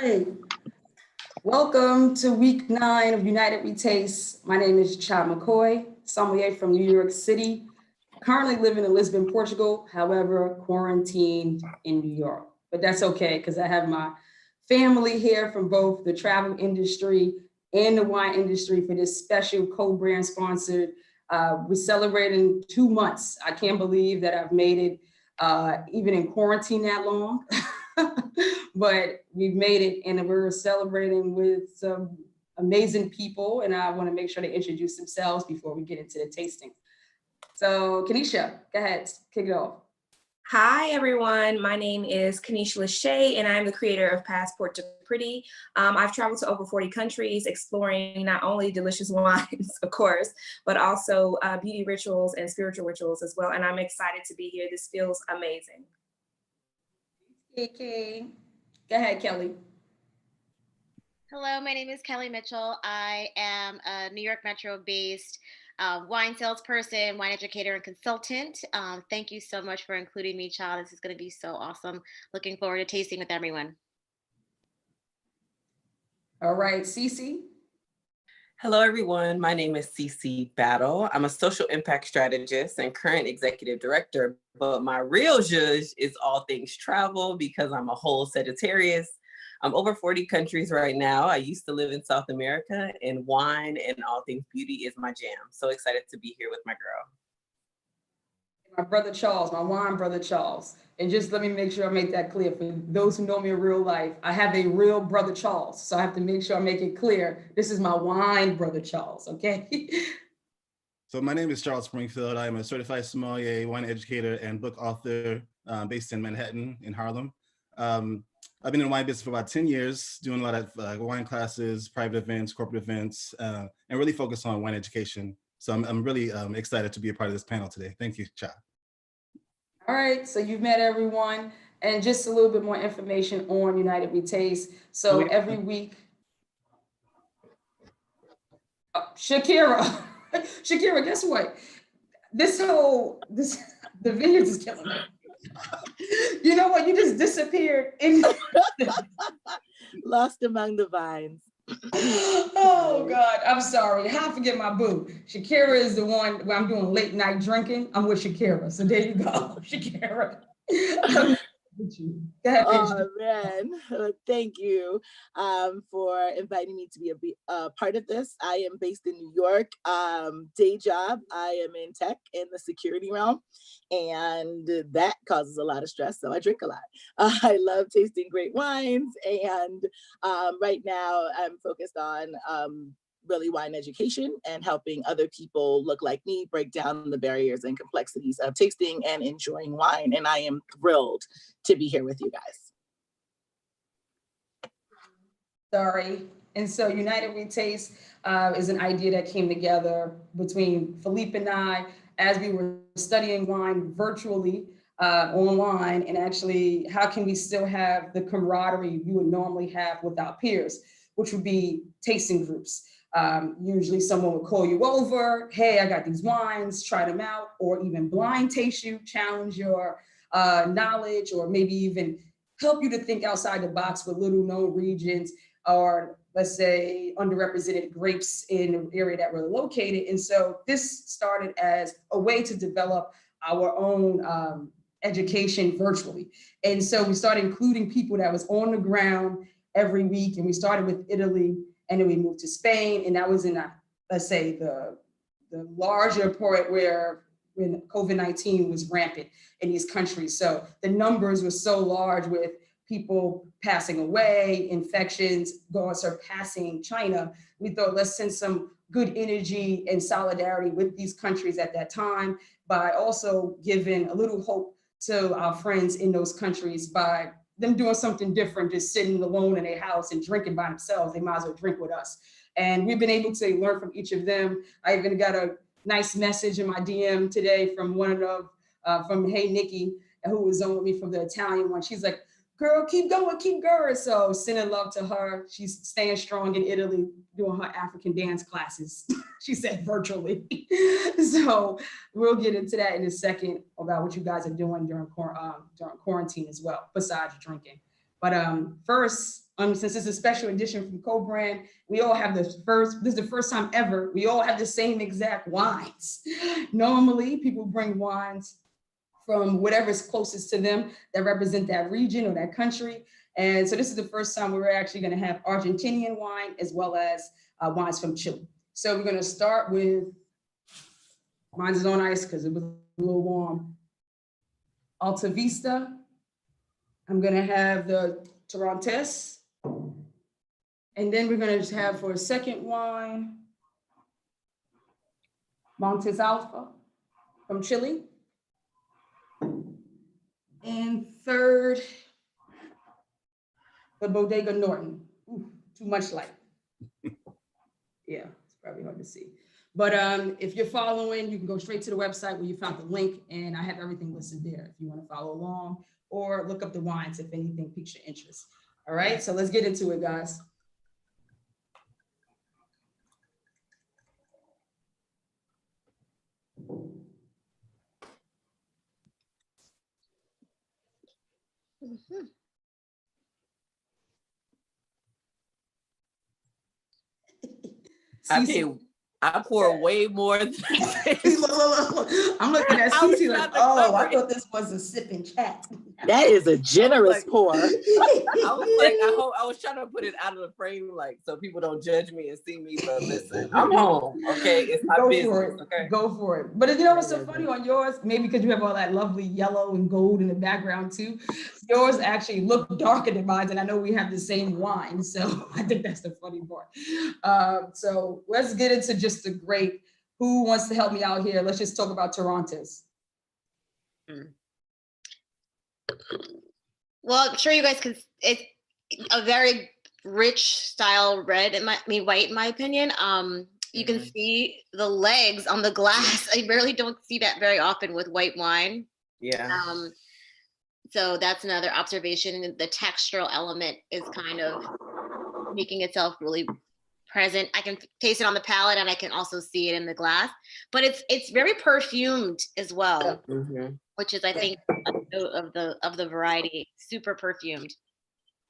right. Welcome to week 9 of United We Taste. My name is McCoy, sommelier from New York City, currently living in Lisbon, Portugal, however, quarantined in New York. But that's okay, because I have my family here from both the travel industry and the wine industry for this special Kobrand sponsored. We're celebrating 2 months. I can't believe that I've made it even in quarantine that long. But we've made it, and we're celebrating with some amazing people, and I want to make sure they introduce themselves before we get into the tasting. So Kenichi, go ahead, kick it off. Hi, everyone. My name is Kenichi Lachey, and I'm the creator of Passport to Pretty. I've traveled to over 40 countries, exploring not only delicious wines, of course, but also beauty rituals and spiritual rituals as well. And I'm excited to be here. This feels amazing. Okay. Go ahead, Kelly. Hello, my name is Kelly Mitchell. I am a New York Metro-based wine salesperson, wine educator, and consultant. Thank you so much for including me, child. This is going to be so awesome. Looking forward to tasting with everyone. All right, Cece. Hello, everyone. My name is Cece Battle. I'm a social impact strategist and current executive director, but my real zhuzh is all things travel because I'm a whole Sagittarius. I'm over 40 countries right now. I used to live in South America, and wine and all things beauty is my jam. So excited to be here with my girl. My brother Charles, my wine brother Charles. And just let me make sure I make that clear for those who know me in real life. I have a real brother Charles, so I have to make sure I make it clear. This is my wine brother Charles, okay? So my name is Charles Springfield. I am a certified sommelier, wine educator, and book author based in Manhattan, in Harlem. I've been in the wine business for about 10 years, doing a lot of wine classes, private events, corporate events, and really focused on wine education. So I'm really excited to be a part of this panel today. Thank you, Cha. All right, so you've met everyone, and just a little bit more information on United We Taste. So every week, Shakira, Shakira, guess what? The vineyards is killing me. You know what? You just disappeared in lost among the vines. Oh God, I'm sorry. How I forget my boo? Shakira is the one where I'm doing late night drinking. I'm with Shakira. So there you go, Shakira. Go ahead, oh man, thank you for inviting me to be a part of this. I am based in New York. Day job, I am in tech in the security realm, and that causes a lot of stress, so I drink a lot. I love tasting great wines, and right now I'm focused on really wine education and helping other people look like me break down the barriers and complexities of tasting and enjoying wine. And I am thrilled to be here with you guys. Sorry. And so United We Taste is an idea that came together between Philippe and I as we were studying wine virtually online, and actually how can we still have the camaraderie you would normally have with our peers, which would be tasting groups. Usually someone would call you over, hey, I got these wines, try them out, or even blind taste you, challenge your knowledge, or maybe even help you to think outside the box with little known regions, or let's say underrepresented grapes in the area that we're located. And so this started as a way to develop our own education virtually. And so we started including people that was on the ground every week, and we started with Italy, and then we moved to Spain, and that was in, let's say, the larger part where when COVID-19 was rampant in these countries. So the numbers were so large with people passing away, infections going surpassing China. We thought, let's send some good energy and solidarity with these countries at that time by also giving a little hope to our friends in those countries by them doing something different, just sitting alone in their house and drinking by themselves. They might as well drink with us. And we've been able to learn from each of them. I even got a nice message in my DM today from one of from Hey Nikki, who was on with me from the Italian one. She's like, girl, keep going, keep going. So sending love to her. She's staying strong in Italy, doing her African dance classes, she said virtually. So we'll get into that in a second about what you guys are doing during quarantine as well, besides drinking. But first, since this is a special edition from Kobrand, we all have this is the first time ever, we all have the same exact wines. Normally, people bring wines from whatever's closest to them that represent that region or that country. And so this is the first time we're actually gonna have Argentinian wine as well as wines from Chile. So we're gonna start with, mine's is on ice because it was a little warm. Alta Vista. I'm gonna have the Torrontés. And then we're gonna just have for a second wine, Montes Alpha from Chile. And third, the Bodega Norton. Ooh, too much light. Yeah, it's probably hard to see. But if you're following, you can go straight to the website where you found the link, and I have everything listed there if you want to follow along, or look up the wines if anything piques your interest. All right, so let's get into it, guys. I pour way more than Look. I'm looking at Cece like, oh, I thought this was a sip and chat. That is a generous pour. I was like, I was trying to put it out of the frame, like, so people don't judge me and see me, but listen, I'm home, okay? It's my business, okay? Go for it. But you know what's so funny on yours? Maybe because you have all that lovely yellow and gold in the background too. Yours actually look darker than mine, and I know we have the same wine, so I think that's the funny part. So let's get into just the great. Who wants to help me out here? Let's just talk about Torrontés. Well, I'm sure you guys can. It's a very rich style red, white in my opinion. You can see the legs on the glass. I really don't see that very often with white wine. Yeah. So that's another observation. The textural element is kind of making itself really present. I can taste it on the palate, and I can also see it in the glass. But it's very perfumed as well, which is, I think, of the variety. Super perfumed.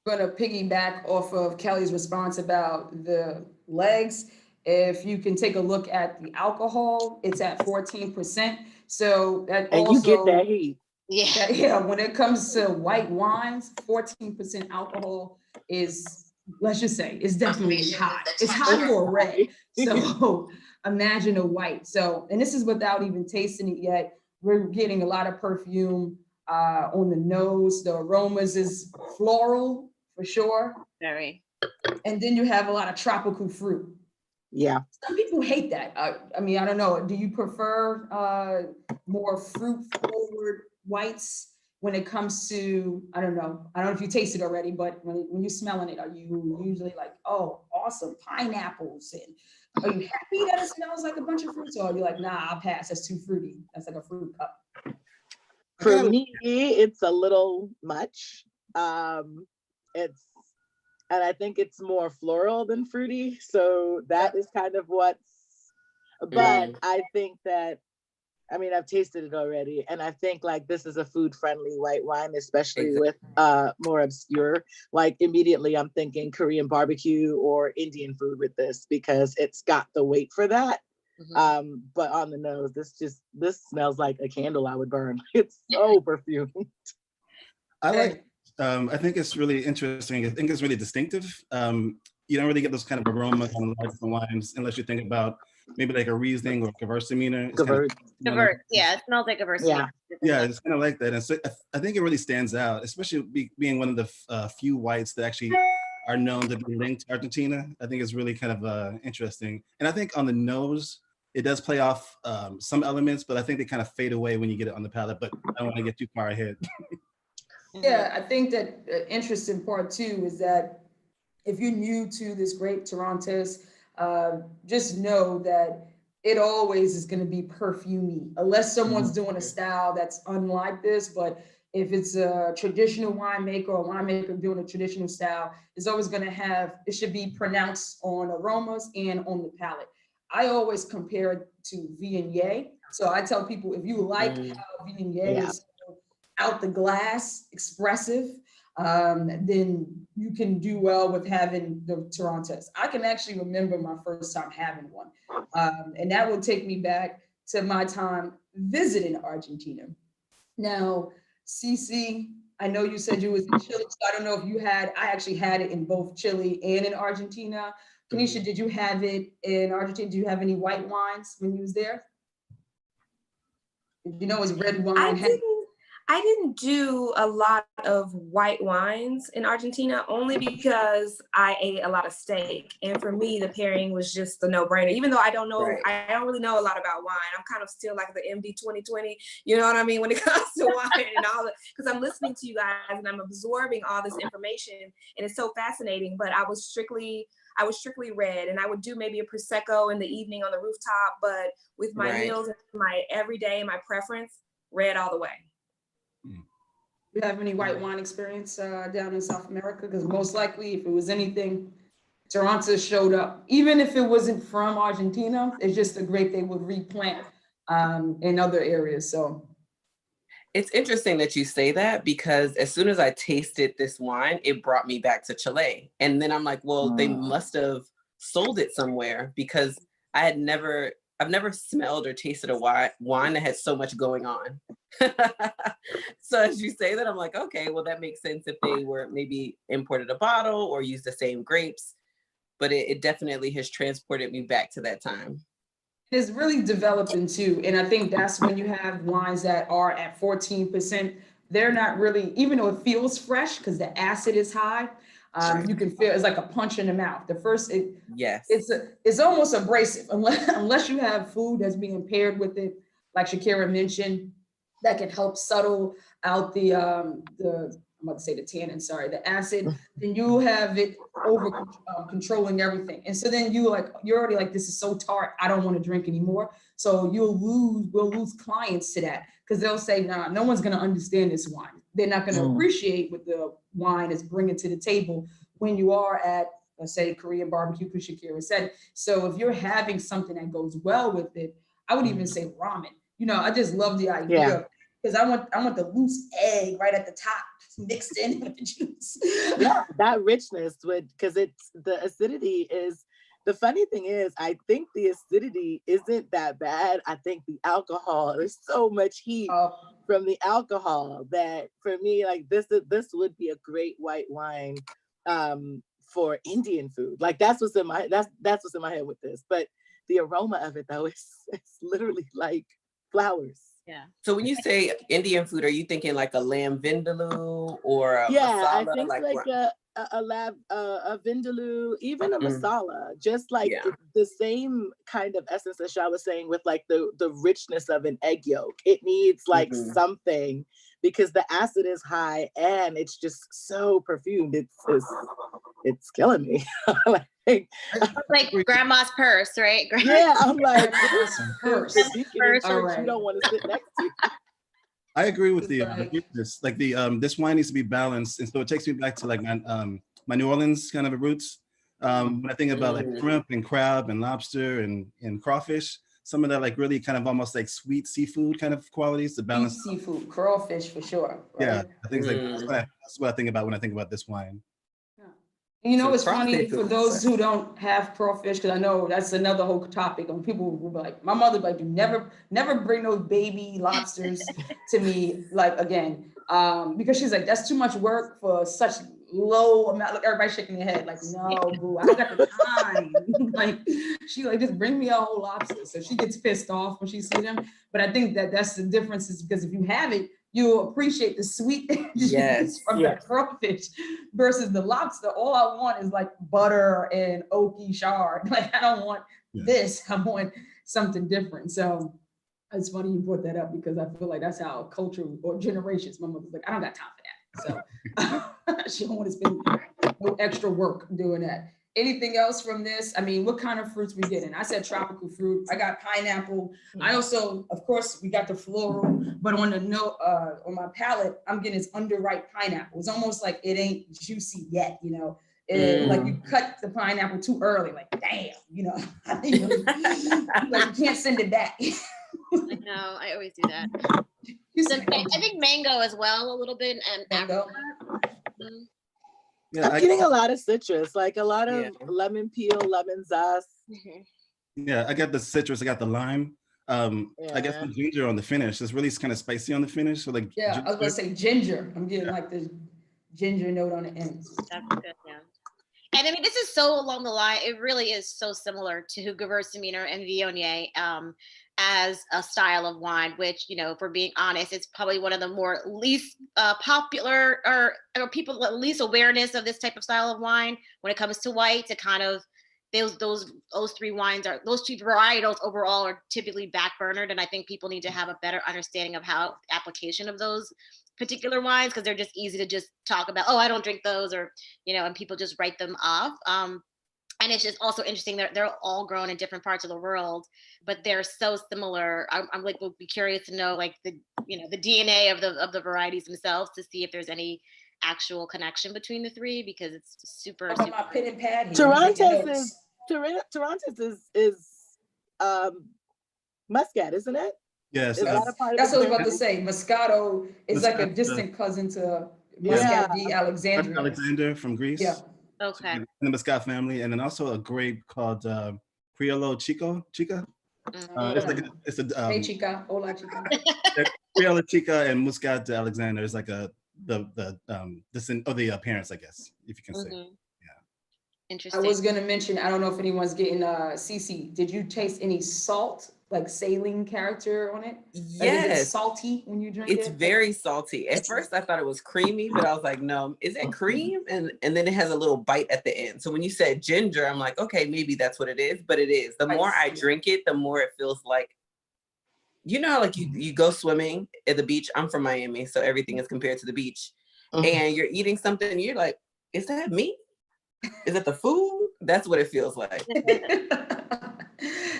I'm gonna piggyback off of Kelly's response about the legs. If you can take a look at the alcohol, it's at 14%. So that and also, you get that heat. Yeah, when it comes to white wines, 14% alcohol is, let's just say, it's definitely high. It's high for a red. So imagine a white. So, and this is without even tasting it yet. We're getting a lot of perfume on the nose. The aromas is floral for sure. Very. And then you have a lot of tropical fruit. Yeah. Some people hate that. I mean, I don't know. Do you prefer more fruit forward whites when it comes to, I don't know if you tasted it already, but when you're smelling it, are you usually like, oh, awesome, pineapples? And are you happy that it smells like a bunch of fruits? Or are you like, nah, I'll pass, that's too fruity. That's like a fruit cup. For me, it's a little much. And I think it's more floral than fruity. So that is kind of but I think that, I mean, I've tasted it already. And I think like this is a food friendly white wine, especially with more obscure, like immediately I'm thinking Korean barbecue or Indian food with this, because it's got the weight for that. But on the nose, this smells like a candle I would burn. It's so perfumed. I think it's really interesting. I think it's really distinctive. You don't really get those kind of aromas on a lot of different wines unless you think about maybe like a Riesling or Gewürztraminer. Gewürz, yeah, it smells like Gewürztraminer. Yeah, it's kind of like that. And so I think it really stands out, especially being one of the few whites that actually are known to be linked to Argentina. I think it's really kind of interesting. And I think on the nose, it does play off some elements, but I think they kind of fade away when you get it on the palate, but I don't want to get too far ahead. Yeah, I think that interesting part too is that if you're new to this grape Torrontés, just know that it always is going to be perfumey, unless someone's doing a style that's unlike this. But if it's a traditional winemaker or winemaker doing a traditional style, it's always going to have, it should be pronounced on aromas and on the palate. I always compare it to Viognier. So I tell people, if you like how Viognier is out the glass, expressive, then you can do well with having the Torontos. I can actually remember my first time having one. And that will take me back to my time visiting Argentina. Now, CC, I know you said you was in Chile, so I don't know if you had, I actually had it in both Chile and in Argentina. Kenichi, did you have it in Argentina? Do you have any white wines when you was there? You know, it's red wine. I didn't do a lot of white wines in Argentina, only because I ate a lot of steak. And for me, the pairing was just a no-brainer. Even though I don't know, Right. I don't really know a lot about wine. I'm kind of still like the MD 2020, you know what I mean, when it comes to wine and all that, because I'm listening to you guys and I'm absorbing all this information and it's so fascinating, but I was strictly red, and I would do maybe a Prosecco in the evening on the rooftop, but with my meals and my everyday, my preference, red all the way. You have any white wine experience down in South America? Because most likely, if it was anything, Toronto showed up. Even if it wasn't from Argentina, it's just a grape they would replant in other areas. So it's interesting that you say that, because as soon as I tasted this wine, it brought me back to Chile. And then I'm like, well, they must have sold it somewhere, because I've never smelled or tasted a wine that had so much going on. So as you say that, I'm like, okay, well, that makes sense if they were maybe imported a bottle or used the same grapes, but it definitely has transported me back to that time. It's really developing too. And I think that's when you have wines that are at 14%, they're not really, even though it feels fresh because the acid is high, you can feel it's like a punch in the mouth. The first, it's almost abrasive unless you have food that's being paired with it, like Shakira mentioned, that can help subtle out the I'm about to say the tannin, sorry, the acid. Then you have it over controlling everything, and so then you're already like, this is so tart, I don't want to drink anymore. So we'll lose clients to that, because they'll say, nah, no one's going to understand this wine. They're not going to appreciate what the wine is bringing to the table when you are at, let's say, Korean barbecue, because Shakira said. So if you're having something that goes well with it, I would even say ramen. You know, I just love the idea, because I want the loose egg right at the top mixed in with the juice. Yeah, that richness because it's the acidity is. The funny thing is, I think the acidity isn't that bad. I think the alcohol, there's so much heat from the alcohol that for me, like this would be a great white wine for Indian food. Like that's what's in my head with this. But the aroma of it though, it's literally like flowers. Yeah. So when you say Indian food, are you thinking like a lamb vindaloo or a masala? I think like a vindaloo, even a masala, just like the same kind of essence that Shah was saying with like the richness of an egg yolk. It needs like something, because the acid is high and it's just so perfumed. It's killing me. like grandma's purse, right? Yeah, I'm like, purse. You don't want to sit next to. I agree with the this. Like this wine needs to be balanced, and so it takes me back to like my New Orleans kind of roots. When I think about like shrimp and crab and lobster and crawfish, some of that like really kind of almost like sweet seafood kind of qualities to balance. Seafood, crawfish for sure. Right? Yeah, I think that's what I think about when I think about this wine. You know, it's funny for those who don't have crawfish, because I know that's another whole topic. And people will be like, my mother like, you never bring those baby lobsters to me, like again, because she's like, that's too much work for such low amount. Look, everybody shaking their head like, no, boo, I don't got the time. Like, she like, just bring me a whole lobster. So she gets pissed off when she sees them. But I think that's the difference, is because if you have it, you'll appreciate the sweet from the crawfish versus the lobster. All I want is like butter and oaky shard. Like, I don't want this. I want something different. So it's funny you brought that up, because I feel like that's how culture or generations. My mother's like, I don't got time for that. So she don't want to spend no extra work doing that. Anything else from this? I mean, what kind of fruits we getting? I said tropical fruit. I got pineapple. I also, of course, we got the floral, but on the note, on my palate, I'm getting this underripe pineapple. It's almost like it ain't juicy yet, you know. Like you cut the pineapple too early, like damn, you know. Like you can't send it back. I know, I always do that. I think mango as well, a little bit, and mango. Yeah, I'm getting a lot of citrus, like a lot of Yeah. lemon peel, lemon zest. yeah, I got the citrus, I got the lime. I guess Yeah. the ginger on the finish. It's really kind of spicy on the finish. So like Yeah, I was gonna ginger. say ginger. I'm getting like this ginger note on the end. That's good, yeah. And I mean, this is so along the line. It really is so similar to Gewürztraminer and Viognier as a style of wine, which, you know, if we're being honest, it's probably one of the more least popular or people least awareness of this type of style of wine when it comes to white. To kind of those three wines are those two varietals overall are typically backburnered, and I think people need to have a better understanding of how application of those particular wines, because they're just easy to just talk about, oh, I don't drink those, or you know, and people just write them off. And it's just also interesting, they're all grown in different parts of the world, but they're so similar. I'm like, would be curious to know like the, you know, the DNA of the varieties themselves, to see if there's any actual connection between the three, because it's super, I got super my pen and pad here. I'm taking Toronto's notes. is Muscat, isn't it? Yes, Is that a part of That's the what I was about to Pyrenees? say. Moscato is like a Moscato. distant cousin to Yeah. Muscat D. Alexandria. Alexander from Greece. Yeah. okay. In the Muscat family, and then also a grape called Criollo Chica. It's like it's a Hey, Chica. Hola, Chica. Criollo Chica and Muscat de Alexander is like the parents, I guess, if you can say. Mhm. Yeah. I Interesting. was gonna mention, I don't know if anyone's getting CC. Did you taste any salt, like saline character on it? Like, is it Yes, salty when you drink it's it? very salty. At first I thought it was creamy, but I was like, no, is it cream? And then it has a little bite at the end. So when you said ginger, I'm like, okay, maybe that's what it is, but it is. The more I drink it, the more it feels like, you know, like you go swimming at the beach. I'm from Miami, so everything is compared to the beach. And you're eating something, and you're like, is that meat? Is it the food? That's what it feels like.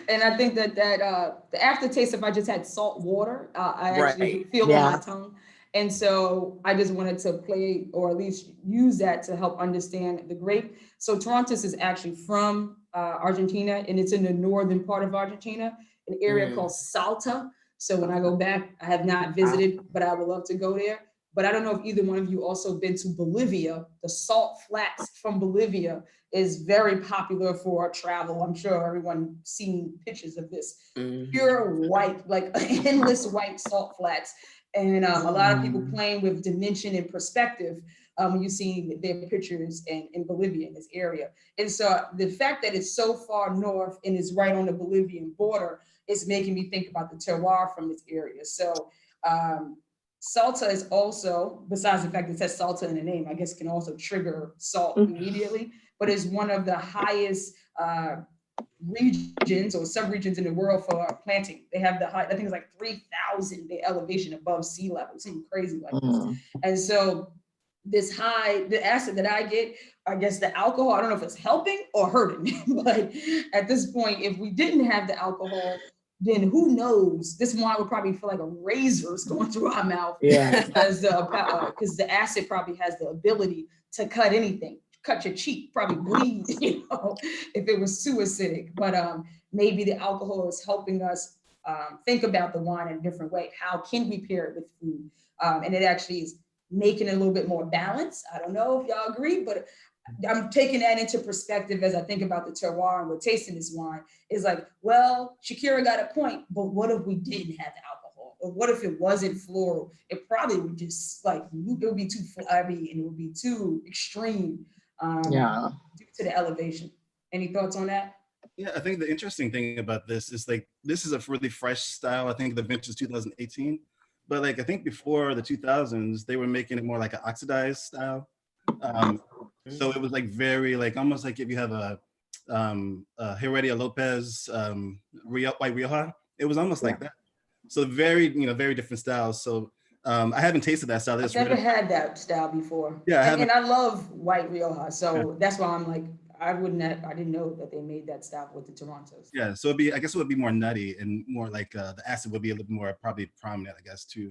And I think that the aftertaste, if I just had salt water, I actually Right. feel on my Yeah. tongue. And so I just wanted to play, or at least use that to help understand the grape. So Torontis is actually from Argentina, and it's in the northern part of Argentina, an area called Salta. So when I go back, I have not visited, but I would love to go there. But I don't know if either one of you also been to Bolivia. The salt flats from Bolivia is very popular for travel. I'm sure everyone seen pictures of this. Pure white, like endless white salt flats. And a lot of people playing with dimension and perspective when you see their pictures in Bolivia, in this area. And so the fact that it's so far north and is right on the Bolivian border is making me think about the terroir from this area. So Salta is also, besides the fact that it says Salta in the name, I guess can also trigger salt immediately, but is one of the highest regions or sub-regions in the world for planting. They have the high, I think it's like 3,000 the elevation above sea level, something crazy like this. And so this high, the acid that I get, I guess the alcohol, I don't know if it's helping or hurting, but at this point, if we didn't have the alcohol, then who knows? This wine would probably feel like a razor's going through our mouth. Yeah. Because the acid probably has the ability to cut anything, cut your cheek, probably bleed, you know, if it was too acidic. But maybe the alcohol is helping us think about the wine in a different way. How can we pair it with food? And it actually is making it a little bit more balanced. I don't know if y'all agree, but I'm taking that into perspective as I think about the terroir and we're tasting this wine. Is like, well, Shakira got a point, but what if we didn't have the alcohol? Or what if it wasn't floral? It probably would just like, it would be too flabby and it would be too extreme due to the elevation. Any thoughts on that? Yeah, I think the interesting thing about this is like, this is a really fresh style. I think the vintage is 2018, but like, I think before the 2000s, they were making it more like an oxidized style. So it was like very like, almost like if you have a Heredia Lopez White Rioja, it was almost like that. So very, very different styles. So I haven't tasted that style. I've never had that style before. Yeah, and I love White Rioja, so that's why I'm like, I didn't know that they made that style with the Torontos. Yeah, so I guess it would be more nutty and more like the acid would be a little more probably prominent, I guess, too.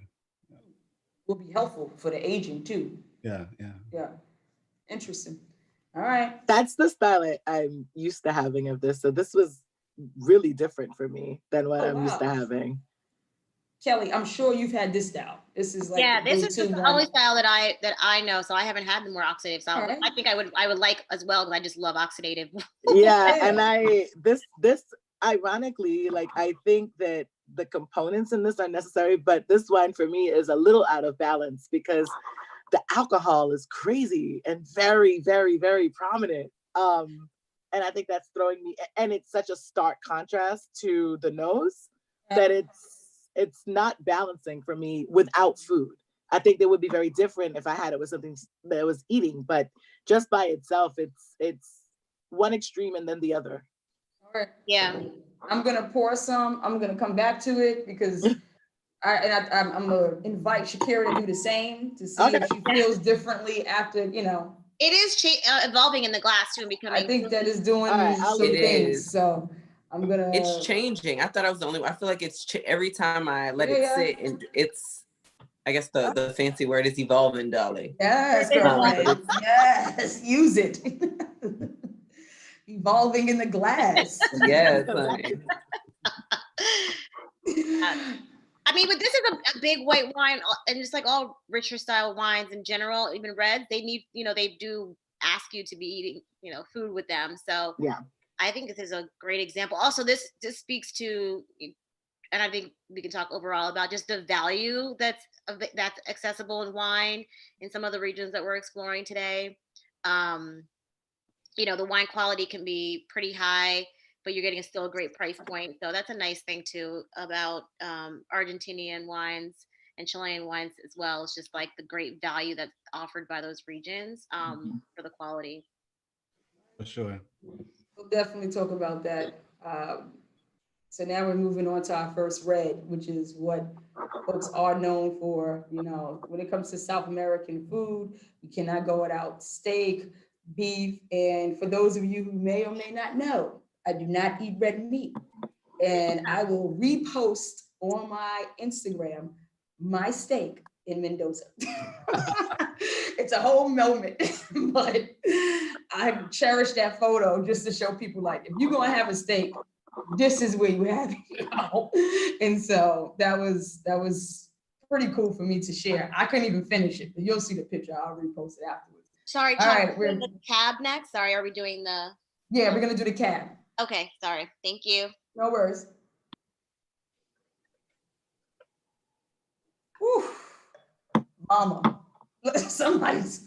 Will be helpful for the aging too. Yeah. Interesting. All right. That's the style I'm used to having of this. So this was really different for me than what I'm used to having. Kelly, I'm sure you've had this style. This is like Yeah, the this is go-to the one. only style that I know. So I haven't had the more oxidative style. All right. I think I would like as well because I just love oxidative. Yeah, Yeah. and this ironically, like I think that the components in this are necessary, but this wine for me is a little out of balance because the alcohol is crazy and very, very, very prominent. And I think that's throwing me, and it's such a stark contrast to the nose that it's not balancing for me without food. I think they would be very different if I had it with something that I was eating, but just by itself, it's one extreme and then the other. All right. Yeah. I'm gonna pour some. I'm gonna come back to it because I'm gonna invite Shakira to do the same to see if she feels differently after, you know. It is evolving in the glass too and becoming. I think that is doing All right, some It things. is. So I'm gonna. It's changing. I thought I was the only one. I feel like it's every time I let it Yeah. sit, and it's, I guess the fancy word is evolving, darling. Yes, It's girlfriend. Yes, use it. Evolving in the glass. Yes, honey. I mean, but this is a big white wine, and just like all richer style wines in general, even reds, they need, they do ask you to be eating, food with them. So Yeah. I think this is a great example. Also, this speaks to, and I think we can talk overall about just the value that's accessible in wine in some of the regions that we're exploring today. The wine quality can be pretty high, but you're getting still a great price point. So that's a nice thing too about Argentinian wines and Chilean wines as well. It's just like the great value that's offered by those regions for the quality. For sure. We'll definitely talk about that. So now we're moving on to our first red, which is what folks are known for. When it comes to South American food, we cannot go without steak, beef. And for those of you who may or may not know, I do not eat red meat. And I will repost on my Instagram my steak in Mendoza. It's a whole moment, but I cherish that photo just to show people, like, if you're gonna have a steak, this is where you have it. And so that was pretty cool for me to share. I couldn't even finish it, but you'll see the picture. I'll repost it afterwards. Sorry, All right, we're doing the cab next. Sorry, are we doing the? Yeah, we're gonna do the cab. Okay, sorry. Thank you. No worries. Whew. Mama. Somebody's,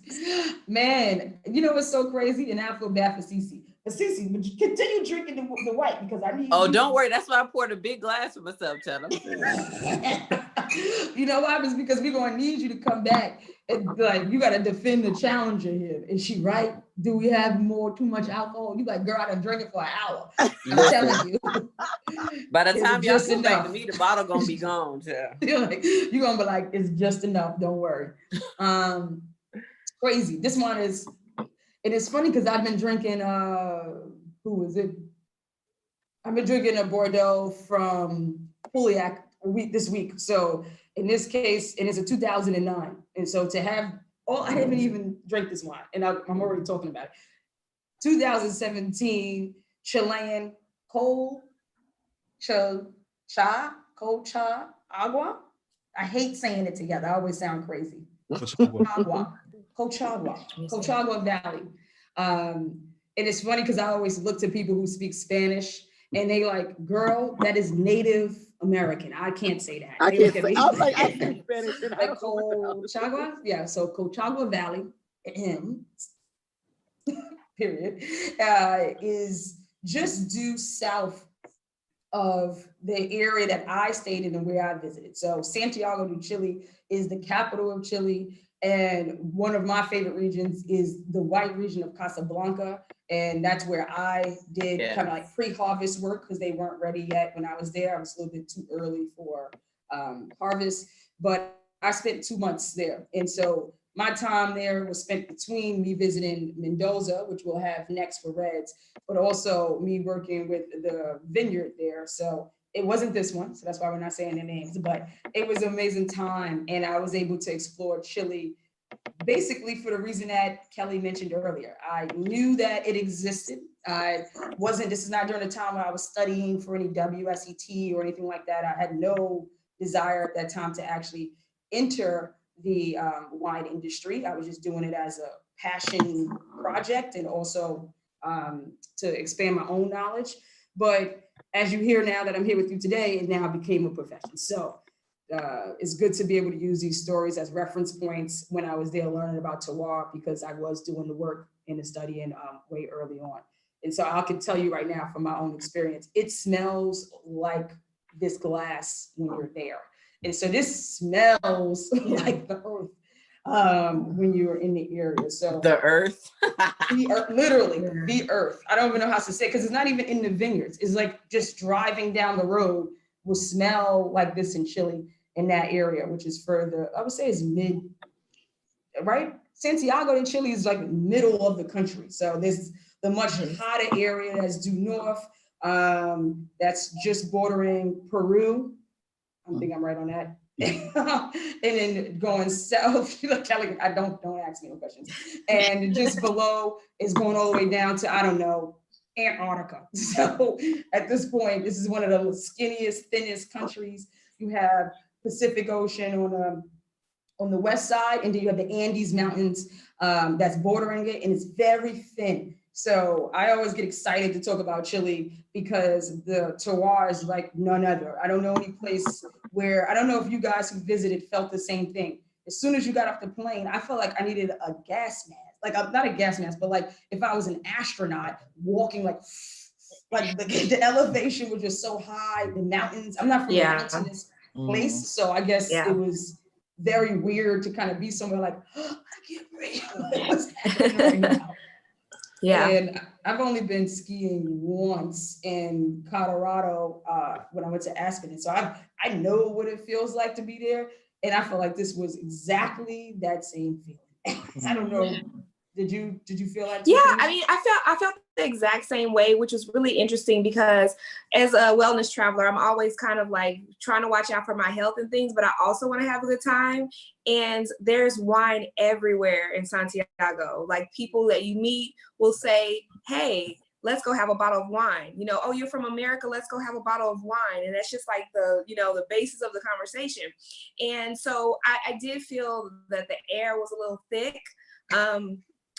man, what's so crazy? And I feel bad for Cece. But Cece, but you continue drinking the white because I need. Oh, don't worry. That's why I poured a big glass for myself, Chad. You know why? It's because we're gonna need you to come back and, like, you gotta defend the challenger here. Is she right? Do we have too much alcohol? You like, girl, I done drink it for an hour. I'm telling you. By the time y'all just come back to enough? me, the bottle gonna be gone, Chad. You're gonna be like, it's just enough. Don't worry. Crazy. This one is. It is funny because I've been drinking. Who is it? I've been drinking a Bordeaux from Pouliac this week. So in this case, it is a 2009. And so to have, I haven't even drank this wine, and I'm already talking about it. 2017 Chilean Colchagua. I hate saying it together. I always sound crazy. Colchagua Valley. And it's funny because I always look to people who speak Spanish and they like, girl, that is Native American. I can't say that. I They can't look at say. me I was like, I speak Spanish. And I like don't know what the hell. Colchagua. Yeah, so Colchagua Valley, period, is just due south of the area that I stayed in and where I visited. So Santiago de Chile is the capital of Chile. And one of my favorite regions is the white region of Casablanca. And that's where I did kind of like pre-harvest work because they weren't ready yet when I was there. I was a little bit too early for harvest, but I spent 2 months there. And so my time there was spent between me visiting Mendoza, which we'll have next for Reds, but also me working with the vineyard there. So it wasn't this one, so that's why we're not saying their names, but it was an amazing time. And I was able to explore Chile basically for the reason that Kelly mentioned earlier. I knew that it existed. This is not during the time when I was studying for any WSET or anything like that. I had no desire at that time to actually enter the wine industry. I was just doing it as a passion project and also to expand my own knowledge. But as you hear now that I'm here with you today, it now became a profession. So it's good to be able to use these stories as reference points when I was there learning about terroir, because I was doing the work and the studying way early on. And so I can tell you right now from my own experience, it smells like this glass when you're there. And so this smells like the earth when you were in the area. So The earth. the earth, literally the earth. I don't even know how to say it, because it's not even in the vineyards. It's like just driving down the road will smell like this in Chile in that area, which is further, I would say is mid, right? Santiago de Chile is like middle of the country. So there's the much hotter area that's due north, that's just bordering Peru. I think I'm right on that. And then going south, Kelly, don't ask me no questions. And just below is going all the way down to, I don't know, Antarctica. So at this point, this is one of the skinniest, thinnest countries. You have Pacific Ocean on the west side, and then you have the Andes Mountains that's bordering it, and it's very thin. So I always get excited to talk about Chile because the terroir is like none other. I don't know any place where, I don't know if you guys who visited felt the same thing. As soon as you got off the plane, I felt like I needed a gas mask. Like, not a gas mask, but like if I was an astronaut walking like the elevation was just so high, the mountains. I'm not from a mountainous place, so I guess it was very weird to kind of be somewhere like, oh, I can't breathe. What's happening right now? Yeah. And I've only been skiing once in Colorado when I went to Aspen. And so I know what it feels like to be there. And I feel like this was exactly that same feeling. I don't know. Did you feel that? Yeah, I mean, I felt the exact same way, which was really interesting because as a wellness traveler, I'm always kind of like trying to watch out for my health and things, but I also want to have a good time. And there's wine everywhere in Santiago. Like people that you meet will say, hey, let's go have a bottle of wine. You know, oh, you're from America, let's go have a bottle of wine. And that's just like the basis of the conversation. And so I did feel that the air was a little thick.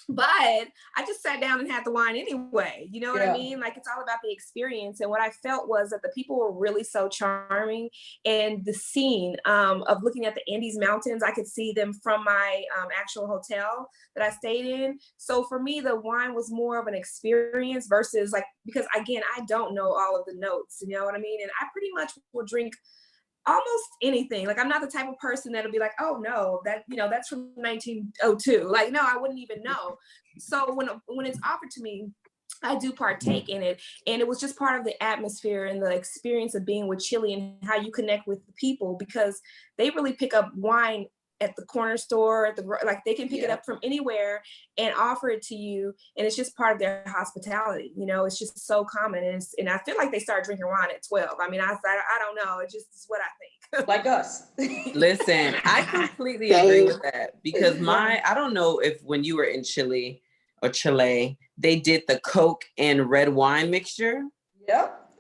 But I just sat down and had the wine anyway. You know what I mean? Like, it's all about the experience. And what I felt was that the people were really so charming, and the scene of looking at the Andes Mountains, I could see them from my actual hotel that I stayed in. So for me, the wine was more of an experience versus like, because again, I don't know all of the notes, you know what I mean? And I pretty much will drink almost anything. Like, I'm not the type of person that'll be like, oh no, that's from 1902. Like, no, I wouldn't even know. So when it's offered to me, I do partake in it. And it was just part of the atmosphere and the experience of being with Chile and how you connect with the people, because they really pick up wine at the corner store, like they can pick it up from anywhere and offer it to you. And it's just part of their hospitality. You know, it's just so common. And I feel like they started drinking wine at 12. I mean, I don't know. It just is what I think. Like us. Listen, I completely agree with that, because I don't know if when you were in Chile, they did the Coke and red wine mixture. Yep.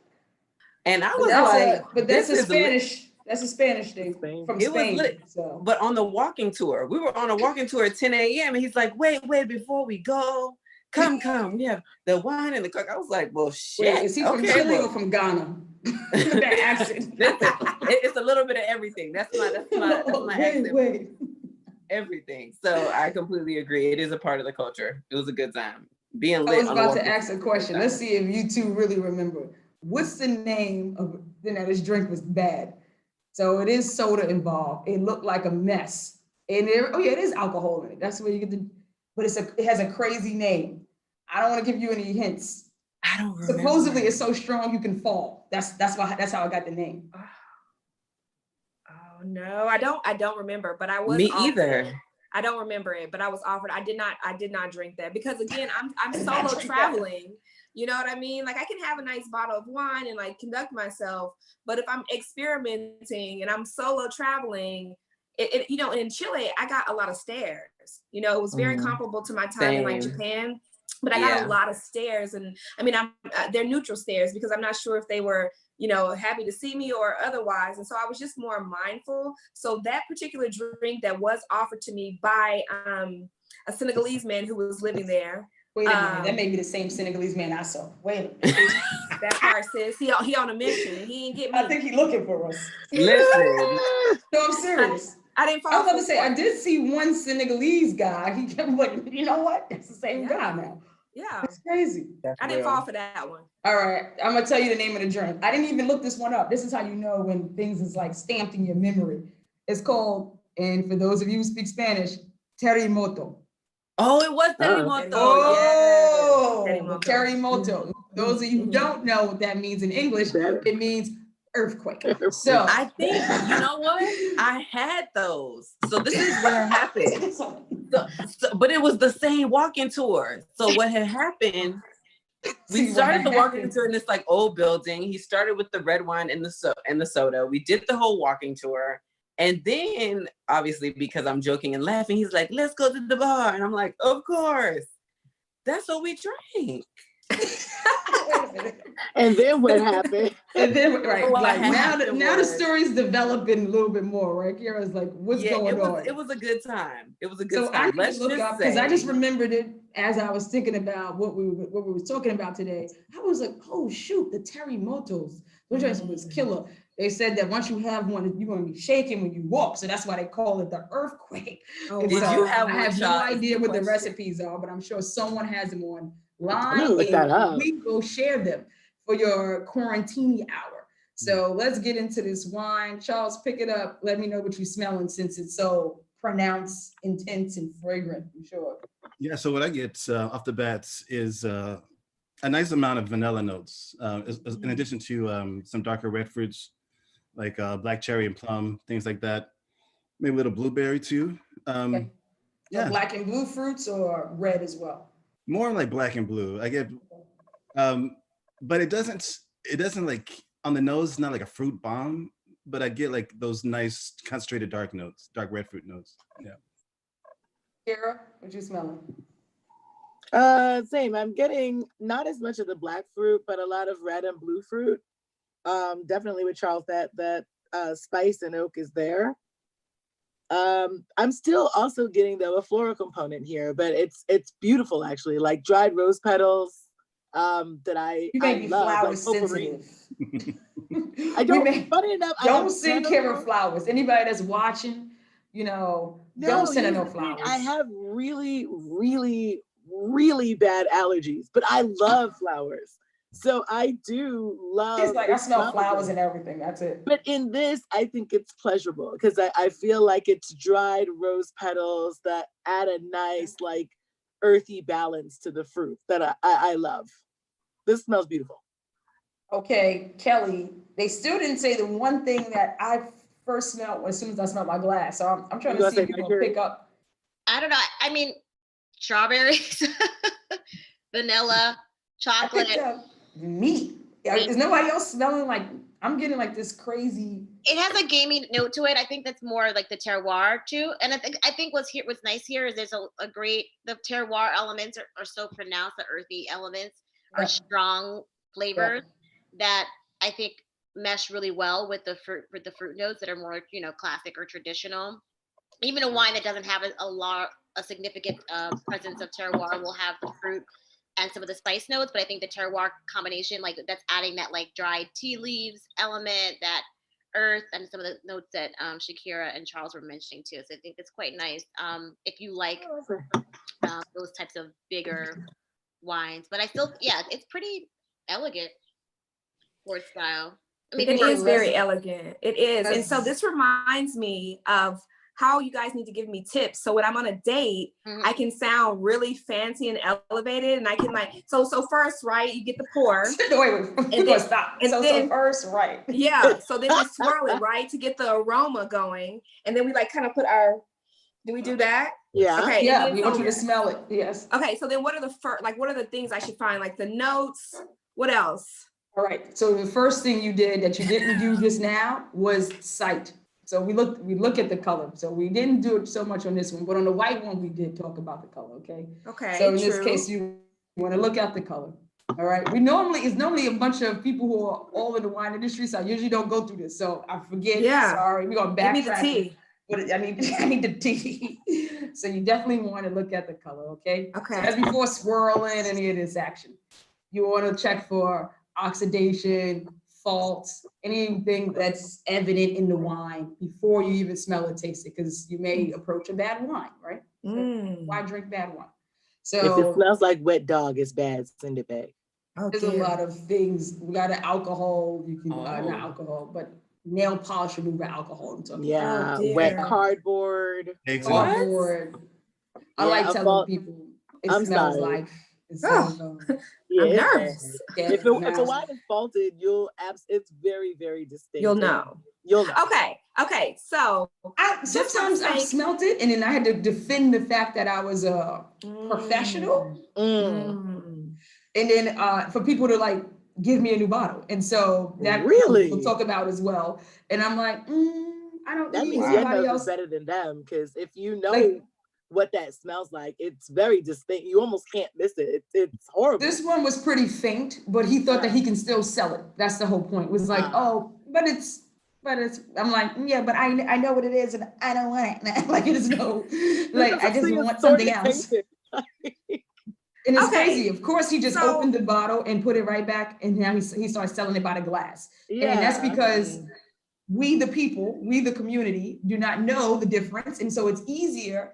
And I was but that's a Spanish. That's a Spanish thing from Spain. So. But on the walking tour, we were on a walking tour at 10 a.m. and he's like, wait, before we go, come, we have the wine and the Coke. I was like, well, shit. Wait, is he from Chile or from Ghana? That accent. It's a little bit of everything. That's my accent. Wait. Everything. So I completely agree. It is a part of the culture. It was a good time. Being lit. I was about to ask a question. Let's see if you two really remember. What's the name of this drink was bad? So it is soda involved. It looked like a mess. And it is alcohol in it. That's where you get but it has a crazy name. I don't want to give you any hints. I don't remember. Supposedly it's so strong you can fall. That's how I got the name. Oh no, I don't remember, but I was either. I don't remember it, but I was offered. I did not drink that because again, I'm solo traveling. You know what I mean? Like, I can have a nice bottle of wine and like conduct myself, but if I'm experimenting and I'm solo traveling, in Chile, I got a lot of stares. You know, it was very comparable to my time in like Japan, but I got a lot of stares, and I mean, they're neutral stares because I'm not sure if they were happy to see me or otherwise. And so I was just more mindful. So that particular drink that was offered to me by a Senegalese man who was living there. Wait a minute, that may be the same Senegalese man I saw. Wait a minute. That part says he on a mission and he ain't get me. I think he's looking for us. Listen. No, I'm serious. I didn't fall. I was about to say, I did see one Senegalese guy. He kept like, you know what? It's the same guy now. Yeah. It's crazy. I didn't fall for that one. All right, I'm gonna tell you the name of the drink. I didn't even look this one up. This is how you know when things is like stamped in your memory. It's called, and for those of you who speak Spanish, terremoto. Oh, it was terremoto. Oh, Terremoto. terremoto. Those of you who don't know what that means in English, it means earthquake. So I think, you know what? I had those. So this is what happened. But it was the same walking tour. So what had happened, we started the walking tour in this like old building. He started with the red wine and the soda. We did the whole walking tour. And then obviously because I'm joking and laughing, he's like, let's go to the bar. And I'm like, of course. That's what we drank. And then what happened? And then now the was- story's developing a little bit more, right? Kira's like, what's going on? It was a good time. It was a good So I time. need to look up because I just remembered it as I was thinking about what we were talking about today. I was like, oh shoot, the terremotos. Those drinks was killer. They said that once you have one, you're going to be shaking when you walk. So that's why they call it the earthquake. Oh, And did so you have I one, have no Charles? idea what the Question. recipes are, but I'm sure someone has them online. I'm gonna look that up. We will share them for your quarantini hour. So let's get into this wine. Charles, pick it up. Let me know what you're smelling since it's so pronounced, intense, and fragrant, I'm sure. Yeah, so what I get off the bat is a nice amount of vanilla notes, in addition to some darker red fruits like black cherry and plum, things like that. Maybe a little blueberry too. Okay. So Yeah, black and blue fruits or red as well? more like black and blue. I get, but it doesn't like on the nose, not like a fruit bomb, but I get like those nice concentrated dark notes, dark red fruit notes. Yeah. Kira, what you smelling? Same. I'm getting not as much of the black fruit, but a lot of red and blue fruit. Definitely with Charles, that spice and oak is there. I'm still also getting though a floral component here, but it's beautiful actually, like dried rose petals. That I You may be love, flower like potpourri. sensitive. I don't. Funny enough, Don't send Kira flowers. Anybody that's watching, don't send her no flowers. I have really, really, really bad allergies, but I love flowers. So I do love. She's like, I smell flowers and everything. That's it. But in this, I think it's pleasurable because I feel like it's dried rose petals that add a nice, like, earthy balance to the fruit that I love. This smells beautiful. Okay, Kelly, they still didn't say the one thing that I first smelled as soon as I smelled my glass. So I'm trying to see if you're going to pick up. I don't know. I mean, strawberries, vanilla, chocolate. Meat. Is nobody else smelling like, I'm getting like this crazy. It has a gamey note to it. I think that's more like the terroir too. And I think what's nice here is there's a great, the terroir elements are so pronounced, the earthy elements are strong flavors that I think mesh really well with the fruit notes that are more, classic or traditional. Even a wine that doesn't have a significant presence of terroir will have the fruit and some of the spice notes, but I think the terroir combination, like that's adding that like dried tea leaves element, that earth, and some of the notes that Shakira and Charles were mentioning too. So I think it's quite nice if you like those types of bigger wines. But I still, it's pretty elegant for its style. I mean, it is very elegant. It is. And so this reminds me of how you guys need to give me tips. So when I'm on a date, I can sound really fancy and elevated, and I can so first, right, you get the pour. Wait, stop. So first, right. Yeah, so then we swirl it, right, to get the aroma going. And then we kind of put do we do that? Yeah. Okay. Yeah, we want you to smell it, yes. Okay, so then what are the things I should find? Like the notes, what else? All right, so the first thing you did that you didn't do just now was sight. So we look at the color. So we didn't do it so much on this one, but on the white one, we did talk about the color, okay? Okay, So in this case, you want to look at the color. All right. It's normally a bunch of people who are all in the wine industry. So I usually don't go through this. So I forget. Yeah. Sorry. We're going to Give me the backtrack. tea. But I need the tea. So you definitely want to look at the color. Okay. Okay. So that's before swirling any of this action. You want to check for oxidation, faults, anything that's evident in the wine before you even smell it, taste it, because you may approach a bad wine, right? So why drink bad wine? So if it smells like wet dog, it's bad. Send it back. Oh, there's a lot of things. We got an alcohol. You can not alcohol, but nail polish remover alcohol. I'm talking Yeah, Oh, wet dear. cardboard. cardboard. I Yeah, like telling people it I'm smells sorry. like. So, Yeah, I'm it's nervous. bad. If a wine is faulted, it's very, very distinct. You'll know. You'll know. Okay. So sometimes I've smelt it, and then I had to defend the fact that I was a professional. And then for people to like give me a new bottle, and so that we'll talk about as well. And I'm like, I don't. That need means your anybody nose else is better than them, because if you know what that smells like, it's very distinct. You almost can't miss it. It's horrible. This one was pretty faint, but he thought that he can still sell it. That's the whole point. It was like, but it's. I'm like, yeah, but I know what it is, and I don't want it. Like, it is no, like, I just want something else. And it's crazy. Of course, he just opened the bottle and put it right back, and now he starts selling it by the glass. Yeah. And that's because we, the people, we, the community, do not know the difference, and so it's easier.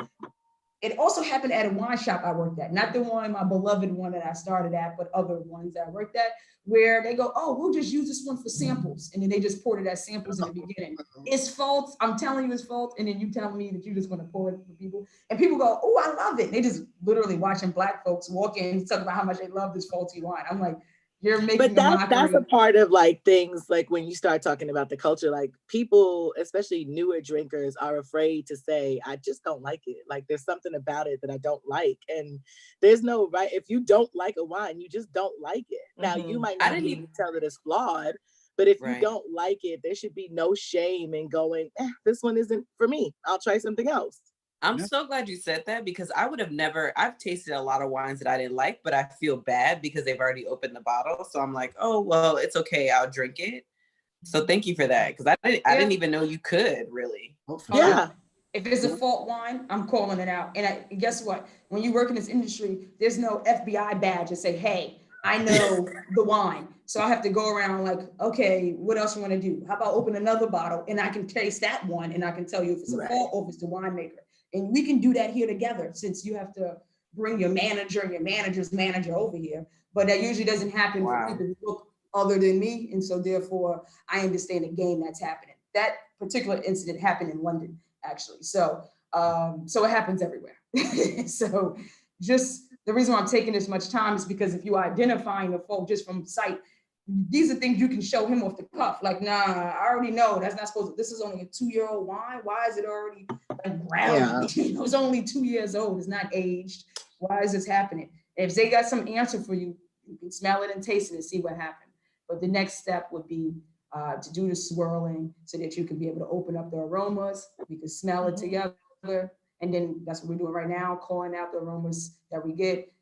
It also happened at a wine shop I worked at, not the one, my beloved one that I started at, but other ones that I worked at, where they go, oh, we'll just use this one for samples. And then they just poured it as samples in the beginning. It's false. I'm telling you it's false. And then you tell me that you just want to pour it for people. And people go, oh, I love it. They just literally watching Black folks walk in and talk about how much they love this faulty wine. I'm like, you're making that's a part of like things like when you start talking about the culture, like people, especially newer drinkers, are afraid to say, I just don't like it. Like there's something about it that I don't like. And there's no right. If you don't like a wine, you just don't like it. Now you might not even tell that it's flawed, but if you don't like it, there should be no shame in going, this one isn't for me. I'll try something else. I'm so glad you said that, because I would have never, I've tasted a lot of wines that I didn't like, but I feel bad because they've already opened the bottle. So I'm like, oh, well, it's okay. I'll drink it. So thank you for that. Because I didn't even know you could really. Yeah. If it's a fault wine, I'm calling it out. And guess what? When you work in this industry, there's no FBI badge to say, hey, I know the wine. So I have to go around like, okay, what else you want to do? How about open another bottle and I can taste that one and I can tell you if it's a fault or if it's the winemaker. And we can do that here together, since you have to bring your manager and your manager's manager over here. But that usually doesn't happen for people who look other than me. And so therefore, I understand the game that's happening. That particular incident happened in London, actually. So it happens everywhere. So just the reason why I'm taking this much time is because if you're identifying a fault just from sight, these are things you can show him off the cuff. Like, nah, I already know that's not supposed to, this is only a 2-year-old wine. Why is it already like brown? It was only 2 years old. It's not aged. Why is this happening? If they got some answer for you, you can smell it and taste it and see what happened. But the next step would be to do the swirling so that you can be able to open up the aromas. We can smell it together. And then that's what we're doing right now, calling out the aromas that we get.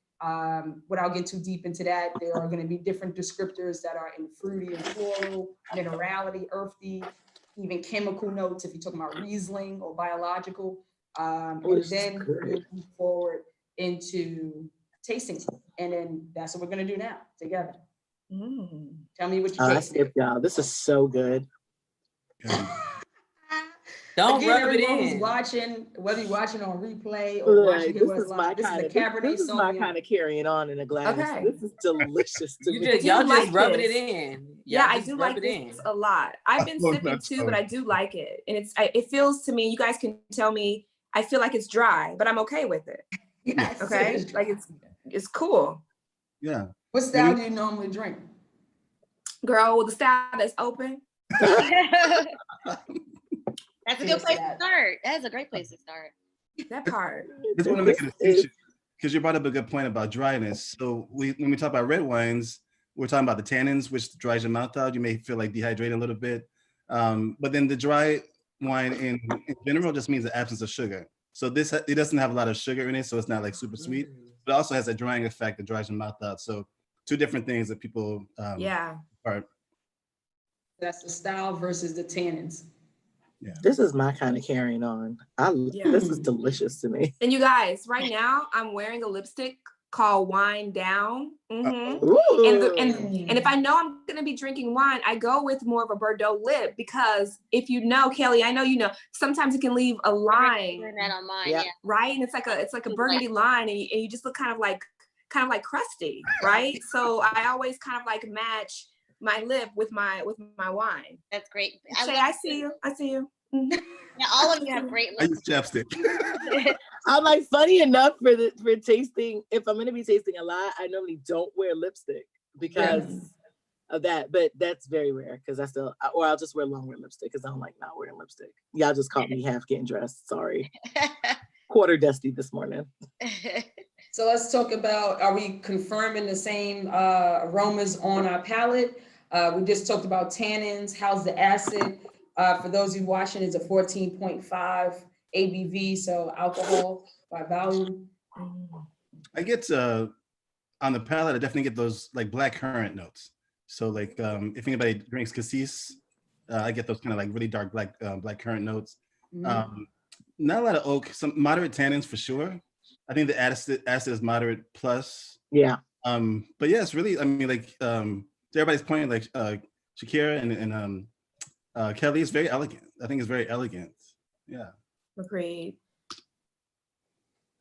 Without getting too deep into that, there are going to be different descriptors that are in fruity and floral, minerality, earthy, even chemical notes if you're talking about Riesling or biological. And then we'll move forward into tasting. And then that's what we're going to do now together. Tell me what you tasted. Y'all, this is so good. Don't Again, rub it who's in. watching, whether you're watching on replay or watching it live, this is the Cabernet This is my kind of carrying on in a glass. Okay. This is delicious to me. Y'all like just rubbing this. it in. Yeah, I do like this a lot. I've been sipping too, but I do like it. And it feels to me, you guys can tell me, I feel like it's dry, but I'm okay with it. Yes, okay, like it's cool. Yeah. What style do you normally drink? Girl, with the style that's open. That's a good place to start. That's a great place to start. That part. I just want to make a distinction because you brought up a good point about dryness. So when we talk about red wines, we're talking about the tannins, which dries your mouth out. You may feel like dehydrated a little bit. But then the dry wine in general just means the absence of sugar. So it doesn't have a lot of sugar in it, so it's not like super sweet, but it also has a drying effect that dries your mouth out. So two different things that people Yeah. are. That's the style versus the tannins. Yeah. This is my kind of carrying on. This is delicious to me. And you guys, right now I'm wearing a lipstick called Wine Down. Mm-hmm. Ooh. And if I know I'm gonna be drinking wine, I go with more of a Bordeaux lip, because if you know, Kelly, I know you know, sometimes it can leave a line, Doing that on mine, Yeah. yeah. right? And it's like a burgundy line, and you just look kind of like crusty, right? So I always kind of like match my lip with my wine. That's great. Shay, I see you. I see you. Mhm. Yeah, all of you have great I lips. use chapstick. I'm like, funny enough, for tasting, if I'm gonna be tasting a lot, I normally don't wear lipstick because of that. But that's very rare, because I'll just wear long wear lipstick because I don't like not wearing lipstick. Y'all just caught me half getting dressed. Sorry. Quarter dusty this morning. So let's talk about, are we confirming the same aromas on our palate? We just talked about tannins. How's the acid? For those of you watching, it's a 14.5 ABV, so alcohol by volume. I get on the palate, I definitely get those like black currant notes. So like if anybody drinks cassis, I get those kind of like really dark black currant notes. Not a lot of oak, some moderate tannins for sure. I think the acid is moderate plus. Yeah. But yeah, it's really, I mean, like to everybody's point, like Shakira and Kelly is very elegant. I think it's very elegant. Yeah. Agreed.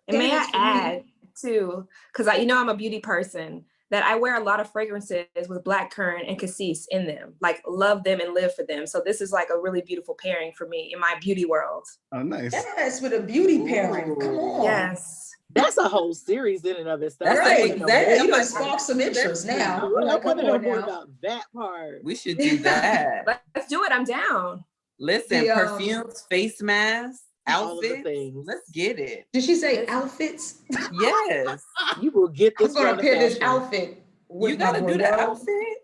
And may I add too, because I'm a beauty person, that I wear a lot of fragrances with black currant and cassis in them, like love them and live for them. So this is like a really beautiful pairing for me in my beauty world. Oh, nice. Yes, with a beauty pairing. Come on. Yes. That's a whole series in and of itself. That's right. exactly. You might spark some interest now. I Like, want to come know on more now. about that part. We should do that. Let's do it. I'm down. Listen, The, perfumes, face masks, all of the outfits. things. Let's get it. Did she say outfits? Yes. You will get I'm this. gonna pair this fashion. outfit with You gotta my do the Bordeaux. outfit.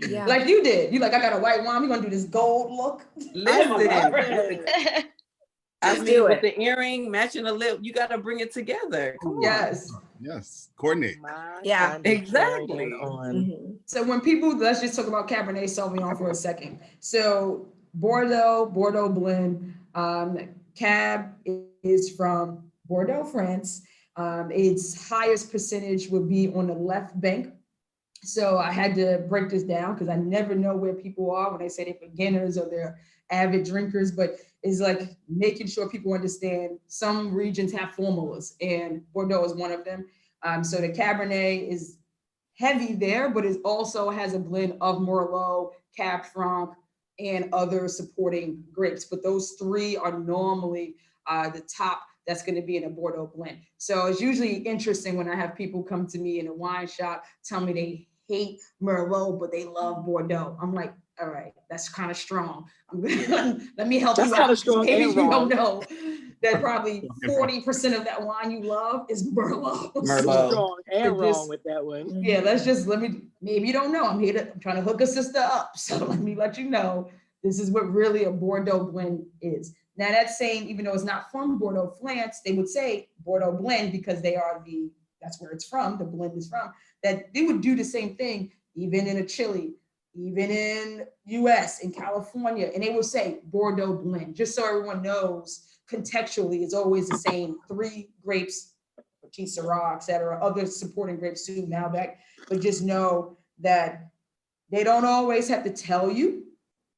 Yeah. Like you did. You like, I got a white wine. We're gonna do this gold look. Listen. Yes. I Let's mean, do with it. the earring matching the lip, you gotta bring it together. Come on. Yes. Yes. Coordinate. My Yeah, kind of exactly. carrying on. Mhm. So when people, let's just talk about Cabernet Sauvignon for a second. So Bordeaux blend, Cab is from Bordeaux, France. Its highest percentage would be on the left bank. So I had to break this down because I never know where people are when they say they're beginners or they're avid drinkers, but it's like making sure people understand some regions have formulas and Bordeaux is one of them. So the Cabernet is heavy there, but it also has a blend of Merlot, Cab Franc, and other supporting grapes. But those three are normally the top that's going to be in a Bordeaux blend. So it's usually interesting when I have people come to me in a wine shop, tell me they hate Merlot, but they love Bordeaux. I'm like, all right, that's kind of strong. Let me help That's you kinda out. strong Maybe and you wrong. don't know that probably 40% of that wine you love is Merlot. Merlot. Strong and But this- wrong with that one. Yeah, maybe you don't know. I'm trying to hook a sister up. So let me let you know, this is what really a Bordeaux blend is. Now that's saying, even though it's not from Bordeaux, France, they would say Bordeaux blend because that's where it's from, the blend is from, that they would do the same thing, even in a Chile, even in US, in California, and they will say Bordeaux blend, just so everyone knows contextually, it's always the same 3 grapes, Petit Syrah, et cetera, other supporting grapes too, Malbec, but just know that they don't always have to tell you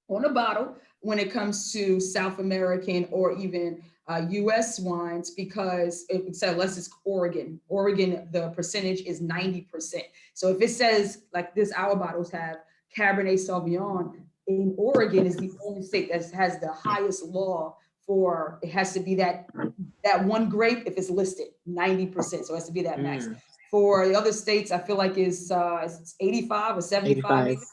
on a bottle when it comes to South American or even US wines, because unless it's Oregon, the percentage is 90%. So if it says like this, our bottles have Cabernet Sauvignon, in Oregon is the only state that has the highest law for, it has to be that one grape if it's listed 90%. So it has to be that max. For the other states, I feel like it's 85 or 75. 85.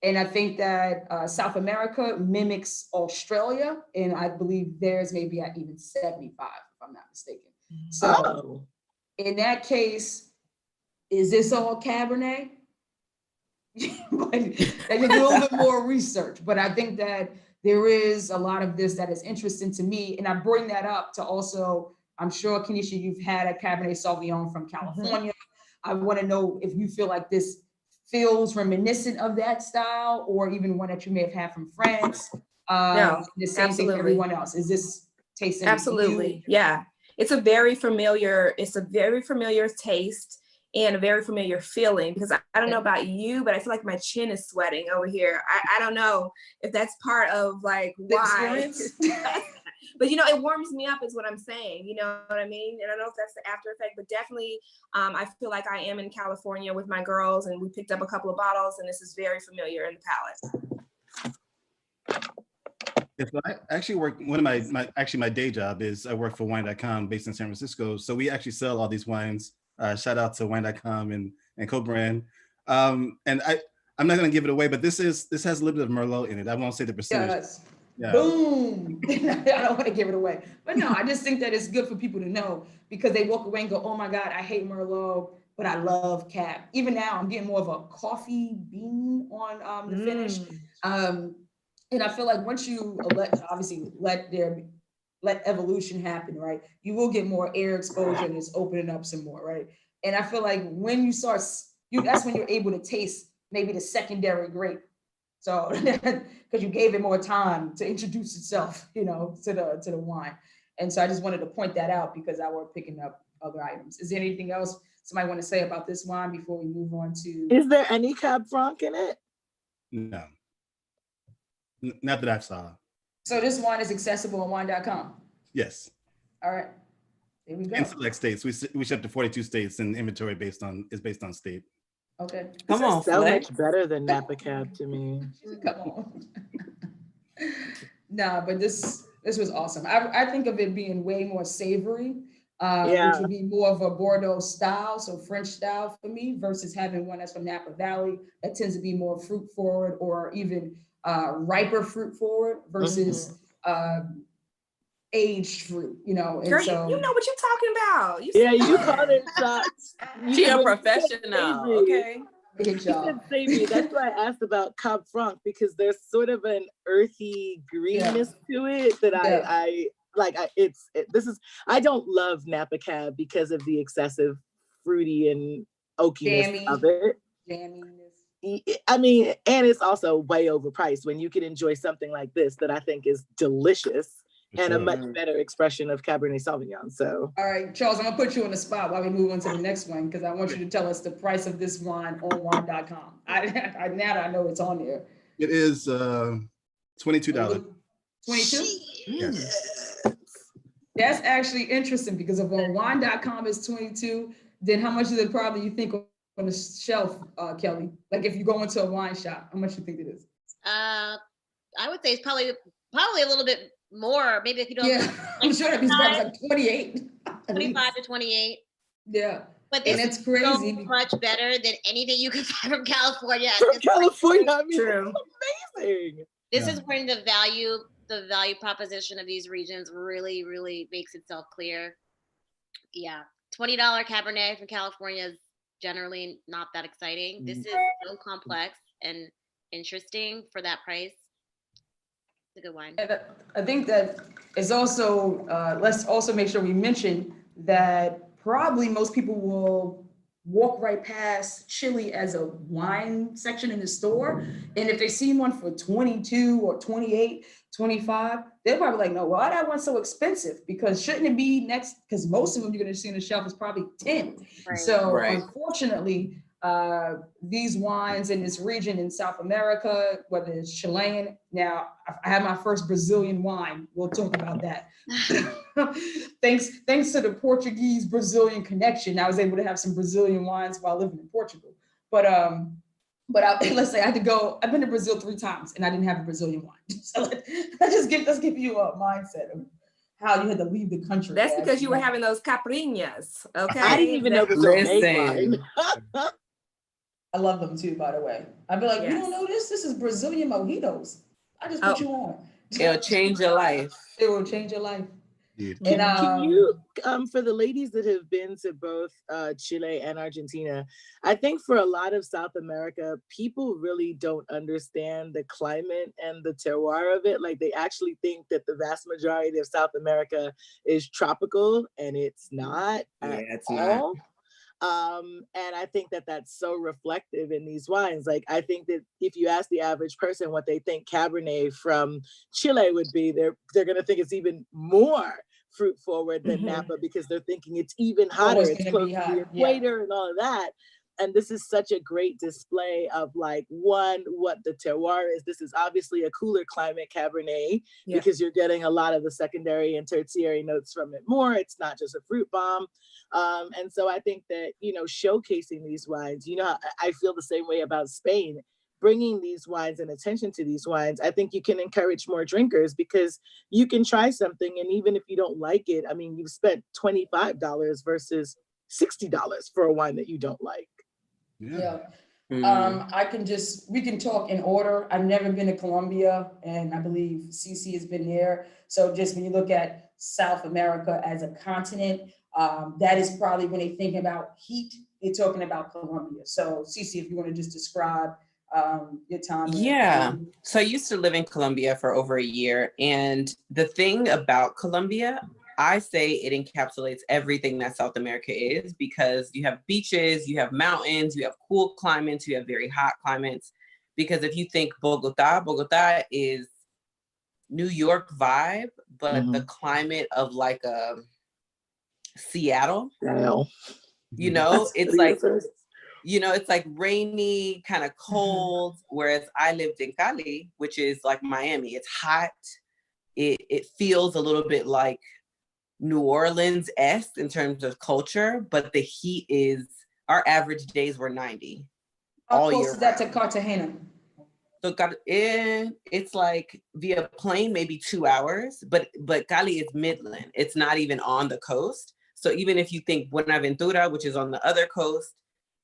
And I think that South America mimics Australia, and I believe theirs may be at even 75, if I'm not mistaken. So in that case, is this all Cabernet? Like, I can do a little bit more research, but I think that there is a lot of this that is interesting to me. And I bring that up to also, I'm sure, Kenichi, you've had a Cabernet Sauvignon from California. I want to know if you feel like this feels reminiscent of that style, or even one that you may have had from France. No, The same thing for absolutely. everyone else. Is this tasting to you? Absolutely. Yeah. It's a very familiar taste and a very familiar feeling, because I don't know about you, but I feel like my chin is sweating over here. I don't know if that's part of like The why. experience? But you know, it warms me up is what I'm saying. You know what I mean? And I don't know if that's the after effect, but definitely I feel like I am in California with my girls, and we picked up a couple of bottles, and this is very familiar in the palate. Yeah, so I actually work, one of my day job is I work for wine.com based in San Francisco. So we actually sell all these wines. Shout out to wine.com and Kobrand. And I'm not gonna give it away, but this has a little bit of Merlot in it. I won't say the percentage. Yes. Yeah. Boom. I don't want to give it away. But no, I just think that it's good for people to know, because they walk away and go, oh my God, I hate Merlot, but I love Cab. Even now, I'm getting more of a coffee bean on the finish. And I feel like once you let evolution happen, right? You will get more air exposure, and it's opening up some more, right? And I feel like when you start, that's when you're able to taste maybe the secondary grape. So because you gave it more time to introduce itself, you know, to the wine. And so I just wanted to point that out, because I were picking up other items. Is there anything else somebody want to say about this wine before we move on to? Is there any Cab Franc in it? No. Not that I saw. So this wine is accessible on wine.com. Yes. All right. Here we go. In select states. We ship to 42 states, and inventory based on state. Okay. Come on, So Flex. much better than Napa Cab to me. Come on. Nah, but this was awesome. I think of it being way more savory, which would be more of a Bordeaux style, so French style for me, versus having one that's from Napa Valley that tends to be more fruit forward, or even riper fruit forward versus aged fruit, you know. And Girl, so you know what you're talking about. You called it shots. She a professional. Okay. good job. Savory. That's why I asked about Cab Franc, because there's sort of an earthy greenness to it that I like. I don't love Napa Cab because of the excessive fruity and oakiness of it. Jamminess. I mean, and it's also way overpriced when you can enjoy something like this that I think is delicious and a much better expression of Cabernet Sauvignon. So, all right, Charles, I'm gonna put you on the spot while we move on to the next one, because I want you to tell us the price of this wine on wine.com. Now that I know it's on there. It is $22. 22? Yes. That's actually interesting, because if on wine.com is 22, then how much is it probably you think on the shelf, Kelly? Like if you go into a wine shop, how much you think it is? I would say it's probably a little bit more. Maybe if you don't. Yeah, I'm sure that means probably like 28. 25 to 28. Yeah. But this it's is crazy. so much better than anything you can find from California. From California, I mean, True. it's amazing. This is when the value proposition of these regions really, really makes itself clear. Yeah. $20 Cabernet from California is generally not that exciting. This is so complex and interesting for that price. It's a good wine. And I think that is also, let's also make sure we mention that probably most people will walk right past chili as a wine section in the store. And if they see one for 22 or 28, 25, they're probably like, no, why that one so expensive? Because shouldn't it be next? Because most of them you're going to see on the shelf is probably 10. Right. So unfortunately, these wines in this region in South America, whether it's Chilean, now I had my first Brazilian wine. We'll talk about that. Thanks to the Portuguese Brazilian connection, I was able to have some Brazilian wines while living in Portugal. But let's say I've been to Brazil 3 times and I didn't have a Brazilian wine. So let's give you a mindset of how you had to leave the country. That's because you were having those caipirinhas. Okay. I didn't even know this was wine. I love them too, by the way. I'd be like, you don't know this? This is Brazilian mojitos. I just put you on. It'll change your life. It will change your life. Can you, for the ladies that have been to both Chile and Argentina, I think for a lot of South America, people really don't understand the climate and the terroir of it. Like they actually think that the vast majority of South America is tropical, and it's not at all. And I think that that's so reflective in these wines. Like, I think that if you ask the average person what they think Cabernet from Chile would be, they're going to think it's even more fruit forward than Napa, because they're thinking it's even hotter. It's close to the equator and all of that. And this is such a great display of, like, one, what the terroir is. This is obviously a cooler climate Cabernet, because you're getting a lot of the secondary and tertiary notes from it more. It's not just a fruit bomb. And so I think that, you know, showcasing these wines, you know, I feel the same way about Spain. Bringing these wines and attention to these wines, I think you can encourage more drinkers, because you can try something, and even if you don't like it, I mean, you've spent $25 versus $60 for a wine that you don't like. Yeah. We can talk in order. I've never been to Colombia, and I believe CC has been there. So just when you look at South America as a continent, that is probably when they think about heat, they're talking about Colombia. So CC, if you want to just describe your time. Yeah. So I used to live in Colombia for over a year. And the thing about Colombia, I say it encapsulates everything that South America is, because you have beaches, you have mountains, you have cool climates, you have very hot climates. Because if you think Bogota is New York vibe, but the climate of like a Seattle, you know, it's like, you know, it's like rainy, kind of cold, whereas I lived in Cali, which is like Miami. It's hot. It feels a little bit like New Orleans-esque in terms of culture, but the heat is, our average days were 90 all year. How close is that to Cartagena? So it's like via plane, maybe 2 hours, but Cali is Midland. It's not even on the coast. So even if you think Buenaventura, which is on the other coast,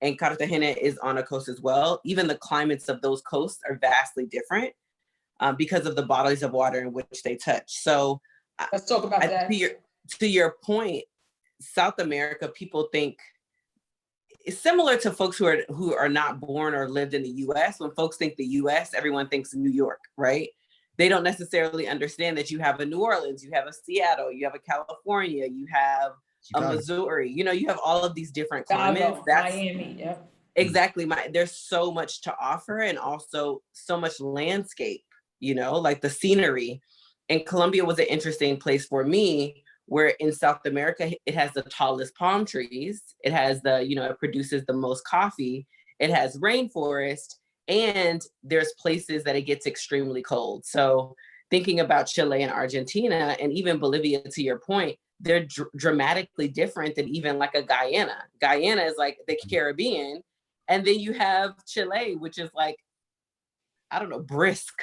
and Cartagena is on a coast as well, even the climates of those coasts are vastly different because of the bodies of water in which they touch. So let's talk about that. To your point, South America, people think it's similar to folks who are not born or lived in the US. When folks think the US, everyone thinks New York, right? They don't necessarily understand that you have a New Orleans, you have a Seattle, you have a California, you have a Missouri, you know, you have all of these different climates. Miami, yeah. Exactly. There's so much to offer, and also so much landscape, you know, like the scenery. And Colombia was an interesting place for me, where in South America, it has the tallest palm trees. It has it produces the most coffee. It has rainforest, and there's places that it gets extremely cold. So thinking about Chile and Argentina, and even Bolivia, to your point, they're dramatically different than even like a Guyana. Guyana is like the Caribbean. And then you have Chile, which is like, I don't know, brisk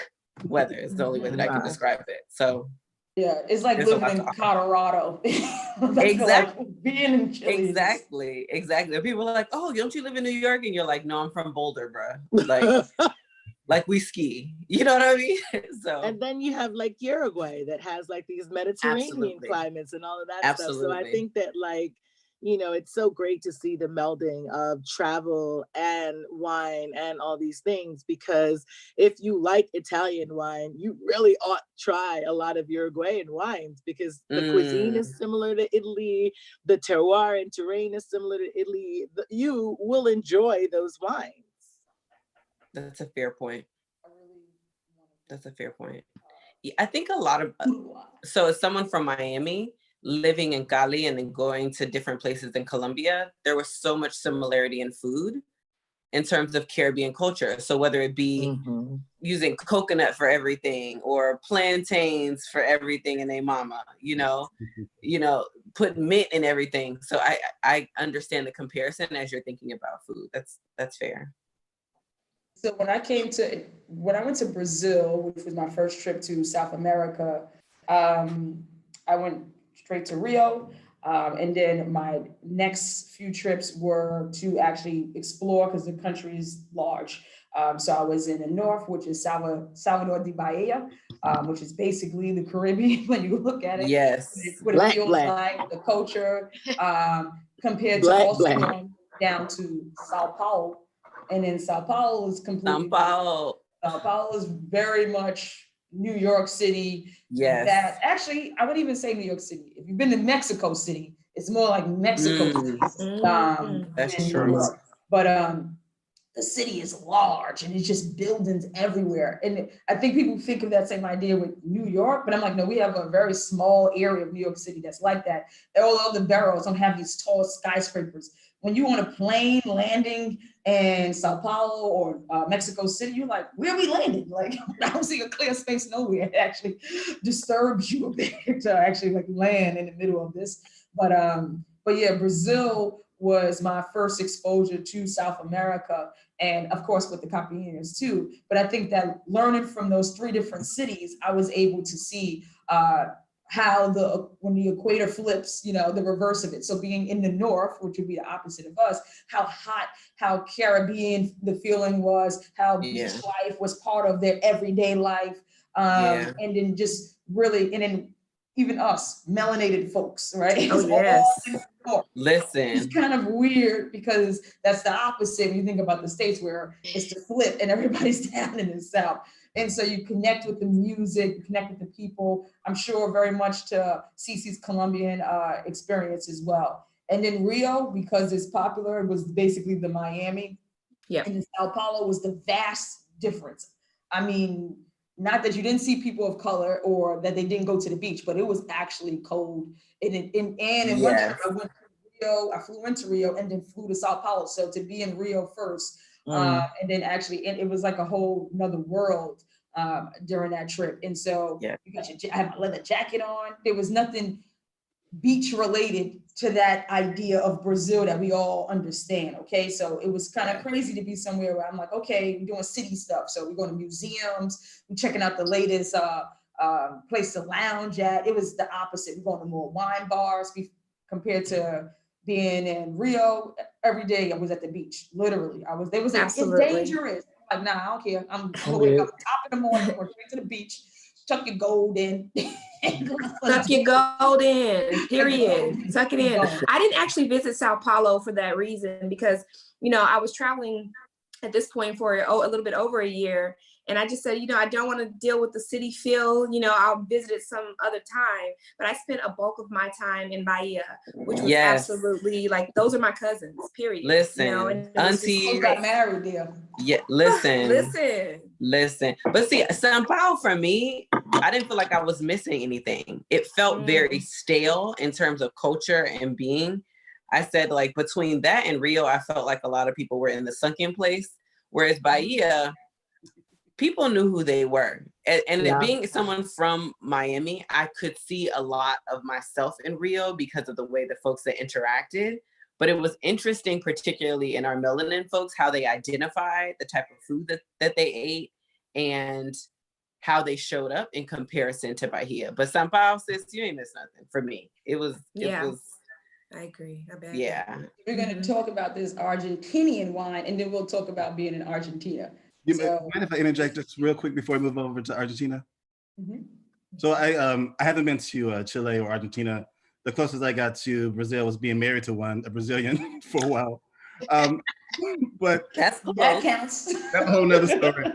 weather is the only way that I can describe it. So yeah, it's like living in Colorado. Exactly. Like being in Chile. Exactly. People are like, oh, don't you live in New York? And you're like, no, I'm from Boulder, bro. Like we ski, you know what I mean? So, and then you have like Uruguay that has like these Mediterranean climates and all of that stuff. So I think that, like, you know, it's so great to see the melding of travel and wine and all these things, because if you like Italian wine, you really ought to try a lot of Uruguayan wines, because the cuisine is similar to Italy. The terroir and terrain is similar to Italy. You will enjoy those wines. That's a fair point. Yeah, I think a lot of, so as someone from Miami, living in Cali and then going to different places in Colombia, there was so much similarity in food in terms of Caribbean culture. So whether it be using coconut for everything or plantains for everything in a mama, you know, put mint in everything. So I understand the comparison as you're thinking about food. That's fair. So when I went to Brazil, which was my first trip to South America, I went straight to Rio. And then my next few trips were to actually explore, because the country is large. So I was in the north, which is Salvador de Bahia, which is basically the Caribbean when you look at it. Yes. What it feels like, the culture, compared to also going down to Sao Paulo. And then Sao Paulo is completely Sao Paulo is very much New York City. Yes. That actually, I wouldn't even say New York City. If you've been to Mexico City, It's more like Mexico. That's than New true. York. But the city is large and it's just buildings everywhere. And I think people think of that same idea with New York, but I'm like, no, we have a very small area of New York City that's like that. All other boroughs don't have these tall skyscrapers. When you on a plane landing in Sao Paulo or Mexico City, you're like, where are we landing? Like, I don't see a clear space nowhere. It actually disturbs you a bit to actually like land in the middle of this. But yeah, Brazil was my first exposure to South America, and of course with the Capianos too. But I think that learning from those 3 different cities, I was able to see how when the equator flips, you know, the reverse of it. So being in the north, which would be the opposite of us, how hot, how Caribbean the feeling was, how beach life was part of their everyday life, and then just really, and then even us, melanated folks, right? Oh, yes. Listen. It's kind of weird because that's the opposite when you think about the States, where it's the flip and everybody's down in the South. And so you connect with the music, you connect with the people, I'm sure very much to Cece's Colombian experience as well. And then Rio, because it's popular, it was basically the Miami. Yeah. And Sao Paulo was the vast difference. I mean, not that you didn't see people of color or that they didn't go to the beach, but it was actually cold. And in one trip, I went to Rio, I flew into Rio and then flew to Sao Paulo. So to be in Rio first, and then actually, it was like a whole another world during that trip. And so you got I had my leather jacket on. There was nothing beach related to that idea of Brazil that we all understand. Okay, so it was kind of crazy to be somewhere where I'm like, okay, we're doing city stuff. So we're going to museums, we're checking out the latest place to lounge at. It was the opposite. We're going to more wine bars compared to being in Rio. Every day I was at the beach. Literally, They was like, it's dangerous. I'm like, nah, I don't care. I'm gonna wake up top of the morning, go straight to the beach, tuck your gold in. Tuck your gold in, period. Tuck it in. I didn't actually visit Sao Paulo for that reason because, you know, I was traveling at this point for a little bit over a year. And I just said, you know, I don't want to deal with the city feel, you know, I'll visit it some other time. But I spent a bulk of my time in Bahia, which was absolutely like, those are my cousins, period. Listen, you know, and auntie got married there. Yeah, listen. Listen. But see, Sao Paulo for me, I didn't feel like I was missing anything. It felt very stale in terms of culture and being. I said, like, between that and Rio, I felt like a lot of people were in the sunken place. Whereas Bahia, people knew who they were. And being someone from Miami, I could see a lot of myself in Rio because of the way the folks that interacted. But it was interesting, particularly in our melanin folks, how they identified the type of food that they ate and how they showed up in comparison to Bahia. But São Paulo, sis, you ain't missed nothing for me. It was. I agree. We're going to talk about this Argentinian wine, and then we'll talk about being in Argentina. Mind if I interject just real quick before we move over to Argentina? So I haven't been to Chile or Argentina. The closest I got to Brazil was being married to a Brazilian for a while. But that counts. That's a whole nother story.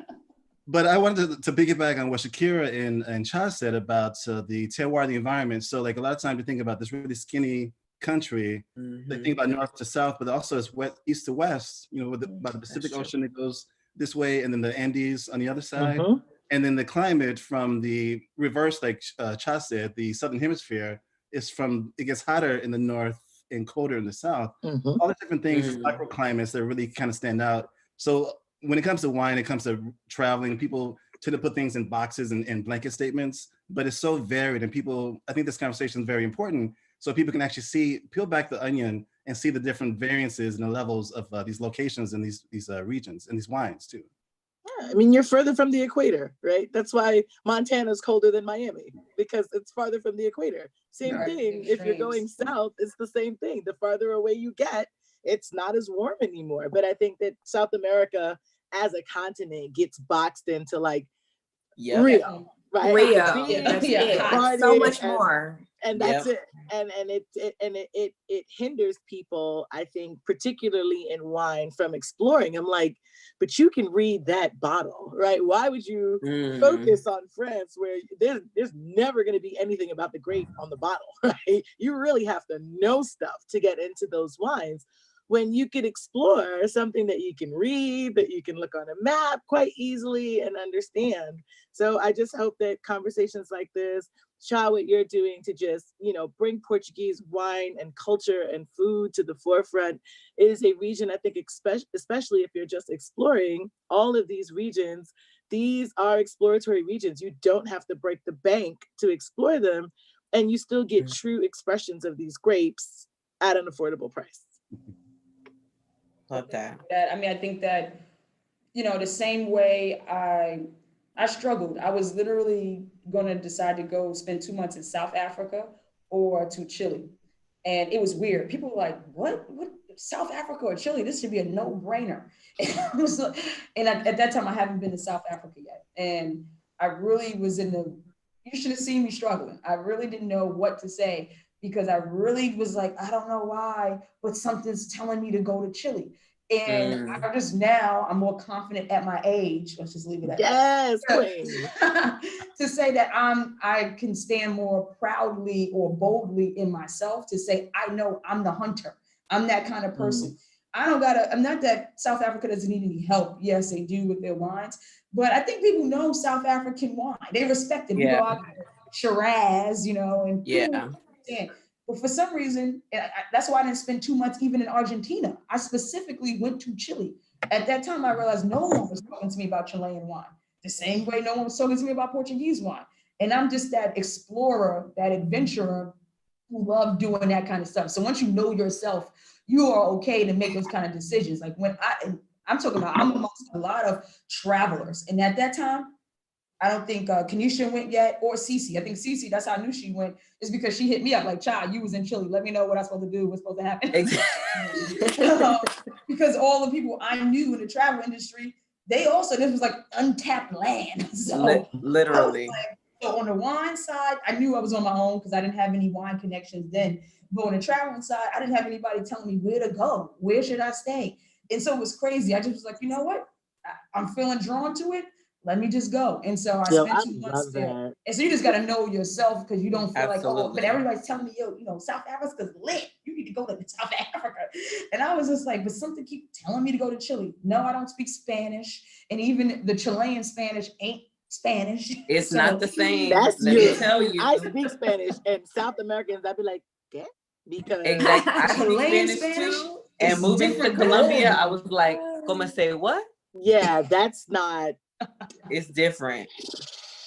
But I wanted to piggyback on what Shakira and Chaz said about the terroir, the environment. So like a lot of times you think about this really skinny country, they think about north to south, but also it's east to west, you know, by the Pacific Ocean that goes this way, and then the Andes on the other side. And then the climate from the reverse, like Chaz said, the southern hemisphere it gets hotter in the north and colder in the south. All the different things, microclimates that really kind of stand out. So when it comes to wine, it comes to traveling, people tend to put things in boxes and blanket statements, but it's so varied. And I think this conversation is very important so people can actually peel back the onion and see the different variances and the levels of these locations and these regions and these wines too. I mean, you're further from the equator, right? That's why Montana's colder than Miami, because it's farther from the equator. Same thing, if you're going south, it's the same thing. The farther away you get, it's not as warm anymore. But I think that South America as a continent gets boxed into like Rio, right? Rio, so much more. and that's it. And it hinders people, I think, particularly in wine, from exploring. I'm like, but you can read that bottle, right? Why would you focus on France where there's never going to be anything about the grape on the bottle, right? You really have to know stuff to get into those wines, when you could explore something that you can read, that you can look on a map quite easily and understand. So I just hope that conversations like this, Cha, what you're doing to just, bring Portuguese wine and culture and food to the forefront. It is a region, I think, especially if you're just exploring all of these regions, these are exploratory regions. You don't have to break the bank to explore them, and you still get true expressions of these grapes at an affordable price. Love that. I think that, the same way I struggled. I was literally going to decide to go spend 2 months in South Africa or to Chile. And it was weird. People were like, what, South Africa or Chile? This should be a no-brainer. And at that time, I haven't been to South Africa yet. And I really was you should have seen me struggling. I really didn't know what to say, because I really was like, I don't know why, but something's telling me to go to Chile. And I'm more confident at my age. Let's just leave it at that. To say that I can stand more proudly or boldly in myself to say, I know I'm the hunter. I'm that kind of person. I'm not that South Africa doesn't need any help. Yes, they do with their wines, but I think people know South African wine. They respect it. People are Shiraz, and but for some reason, that's why I didn't spend 2 months even in Argentina. I specifically went to Chile. At that time, I realized no one was talking to me about Chilean wine, the same way no one was talking to me about Portuguese wine. And I'm just that explorer, that adventurer who love doing that kind of stuff. So once you know yourself, you are okay to make those kind of decisions. Like when I'm talking about, I'm amongst a lot of travelers. And at that time, I don't think Kenichi went yet, or Cece. I think Cece, that's how I knew she went, is because she hit me up like, "Child, you was in Chile. Let me know what I'm supposed to do, what's supposed to happen." Because all the people I knew in the travel industry, this was like untapped land. So literally. So on the wine side, I knew I was on my own because I didn't have any wine connections then. But on the traveling side, I didn't have anybody telling me where to go, where should I stay. And so it was crazy. I just was like, you know what? I'm feeling drawn to it. Let me just go. And so I spent 2 months there. And so you just got to know yourself, because you don't feel like, oh, but everybody's telling me, South Africa's lit. You need to go to South Africa. And I was just like, but something keep telling me to go to Chile. No, I don't speak Spanish. And even the Chilean Spanish ain't Spanish. It's not the same. That's you. Tell you. I speak Spanish, and South Americans, I'd be like, "Get?" Because exactly. I speak Spanish too. And moving to Colombia, I was like, "Come say what?" Yeah, that's not. It's different.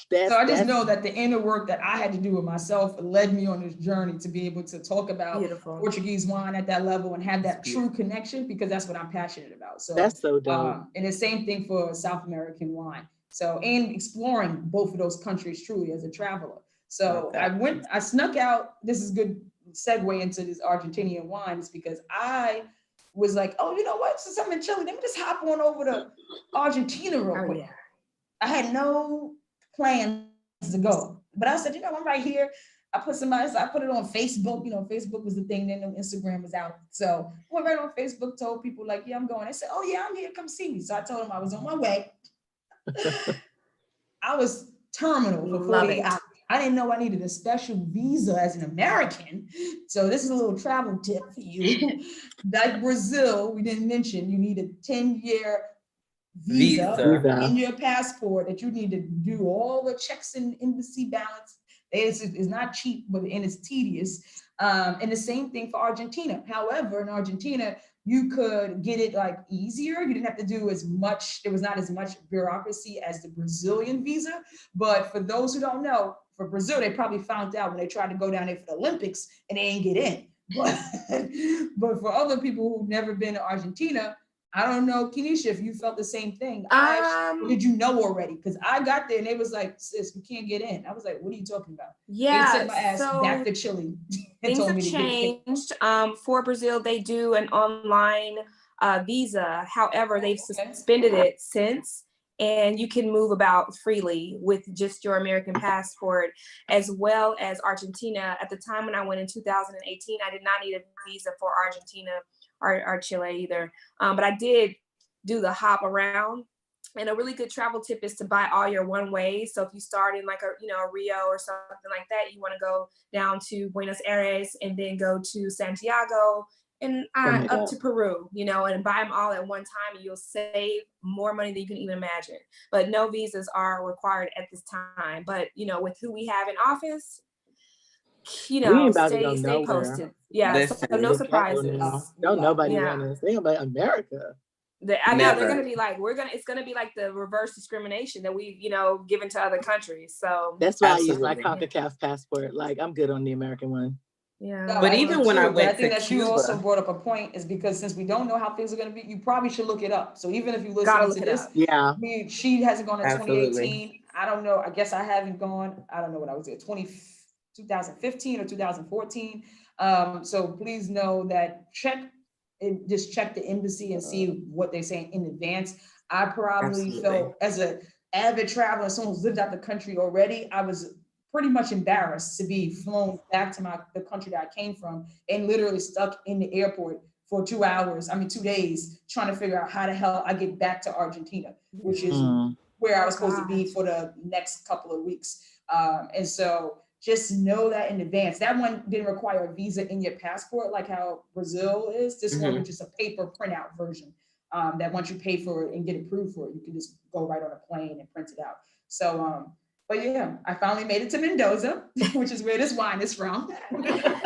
So I just know that the inner work that I had to do with myself led me on this journey to be able to talk about Portuguese wine at that level and have that true connection, because that's what I'm passionate about. So that's so dope. And the same thing for South American wine. So, and exploring both of those countries truly as a traveler. So I snuck out, this is good segue into this Argentinian wines, because I was like, oh, you know what? Since I'm in Chile, let me just hop on over to Argentina real quick. I had no plans to go, but I said, I'm right here. I put it on Facebook. Facebook was the thing then, Instagram was out. So I went right on Facebook, told people like, yeah, I'm going. They said, oh yeah, I'm here, come see me. So I told them I was on my way. I was terminal for 48 hours. I didn't know I needed a special visa as an American. So this is a little travel tip for you. Like Brazil, we didn't mention, you need a 10-year visa in your passport that you need to do all the checks and embassy balance. It's not cheap, but and it's tedious. And the same thing for Argentina. However, in Argentina, you could get it like easier. You didn't have to do as much. There was not as much bureaucracy as the Brazilian visa. But for those who don't know, for Brazil, they probably found out when they tried to go down there for the Olympics and they ain't get in. But for other people who've never been to Argentina, I don't know, Kenichi, if you felt the same thing. Did you know already? Because I got there and they was like, sis, we can't get in. I was like, what are you talking about? Yeah, they sent my ass back to Chile. Things have changed. For Brazil, they do an online visa. However, they've suspended it since. and you can move about freely with just your American passport, as well as Argentina. At the time when I went in 2018, I did not need a visa for Argentina or Chile either, but I did do the hop around. And a really good travel tip is to buy all your one ways. So if you start in like a Rio or something like that, you want to go down to Buenos Aires and then go to Santiago and up to Peru, and buy them all at one time, and you'll save more money than you can even imagine. But no visas are required at this time. But with who we have in office, We ain't about to stay go nowhere. posted. Yeah, Listen, so no surprises. Don't nobody Yeah. run us. They gonna be like, America. I know they're Never. gonna be like, it's gonna be like the reverse discrimination that we've, given to other countries. So That's why I use my Absolutely. CONCACAF passport. Like, I'm good on the American one. yeah. No, But I even do when I too, but went I think to that you also Cuba- brought up a point is because since we don't know how things are going to be, you probably should look it up. So even if you Gotta listen look to it this, up. Yeah. she hasn't gone in Absolutely. 2018. I don't know. I guess I haven't gone. I don't know what I was there, 2015 or 2014. So please know that just check the embassy and see what they're saying in advance. I probably Absolutely. felt as an avid traveler, someone who's lived out the country already, I was pretty much embarrassed to be flown back to the country that I came from and literally stuck in the airport for 2 days, trying to figure out how the hell I get back to Argentina, which is where I was supposed to be for the next couple of weeks. And so just know that in advance. That one didn't require a visa in your passport, like how Brazil is. This one was just a paper printout version that once you pay for it and get approved for it, you can just go right on a plane and print it out. So, but yeah, I finally made it to Mendoza, which is where this wine is from.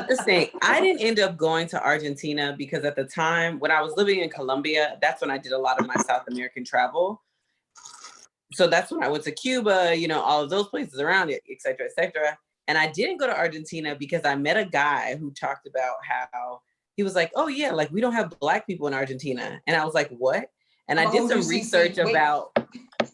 Listen, I didn't end up going to Argentina because at the time when I was living in Colombia, that's when I did a lot of my South American travel. So that's when I went to Cuba, all of those places around it, et cetera, et cetera. And I didn't go to Argentina because I met a guy who talked about how he was like, oh yeah, like we don't have Black people in Argentina. And I was like, what? And I did some research about,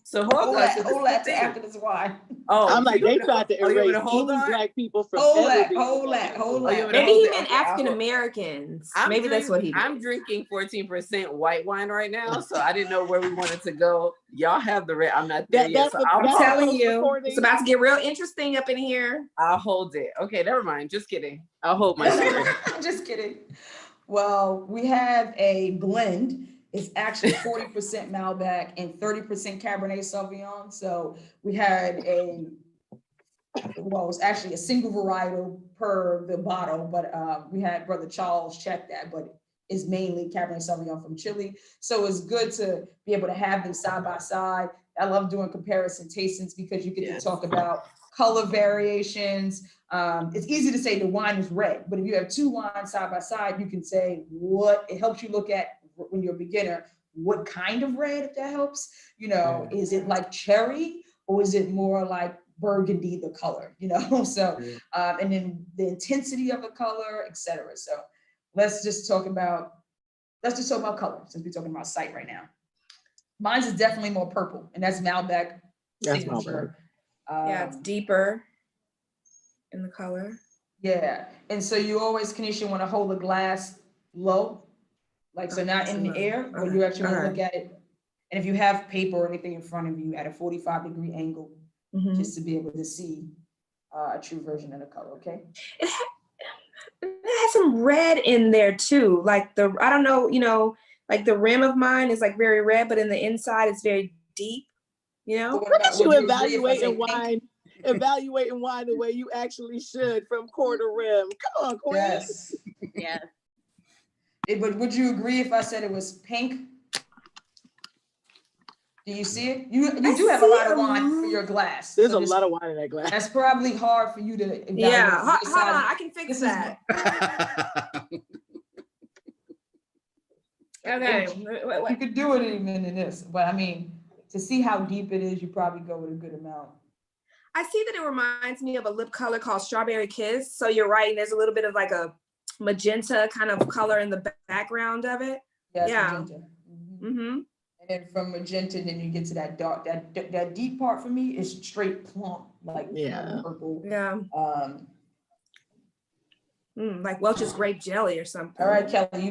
so hold on. Hold that to after this wine. Oh, I'm like, they tried to erase hold any on? Black people from Hold ever that, being hold Black that, people. hold Oh, you that. want me to Maybe hold he it? meant Okay, African Americans. Maybe that's what he meant. I'm drinking 14% white wine right now, so I didn't know where we wanted to go. Y'all have the red. I'm not there yet, so I'm that's telling post you, recording. it's about to get real interesting up in here. I'll hold it. Okay, never mind. Just kidding. I'll hold my secret. I'm just kidding. Well, we have a blend. It's actually 40% Malbec and 30% Cabernet Sauvignon. So we had it's actually a single varietal per the bottle, but we had Brother Charles check that, but it's mainly Cabernet Sauvignon from Chile. So it's good to be able to have them side by side. I love doing comparison tastings because you get to talk about color variations. It's easy to say the wine is red, but if you have two wines side by side, you can say it helps you look at when you're a beginner, what kind of red, if that helps, is it like cherry or is it more like burgundy, the color, so, and then the intensity of the color, etc. So let's just talk about color since we're talking about sight right now. Mine's is definitely more purple, and that's Malbec signature. Yeah, it's deeper in the color. Yeah, and so you always, Kenichi, want to hold the glass low, like so not in the air, but you actually want to look at it. And if you have paper or anything in front of you at a 45-degree angle, just to be able to see a true version of the color, okay? It has some red in there too. Like I don't know, like the rim of mine is like very red, but in the inside it's very deep, Look at you evaluating wine the way you actually should from core to rim. Come on, Queen. Yes. Yeah. But would you agree if I said it was pink? Do you see it? You do have a lot of wine for your glass. There's a lot of wine in that glass. That's probably hard for you to evaluate. Yeah, hold on, I can fix that. Okay. You could do it even in this, but I mean, to see how deep it is, you probably go with a good amount. I see that it reminds me of a lip color called Strawberry Kiss. So you're right, there's a little bit of like a magenta kind of color in the background of it. Yes, yeah. Magenta. And then from magenta, then you get to that dark, that deep part for me is straight plump, like purple. Yeah. Like Welch's grape jelly or something. All right, Kelly,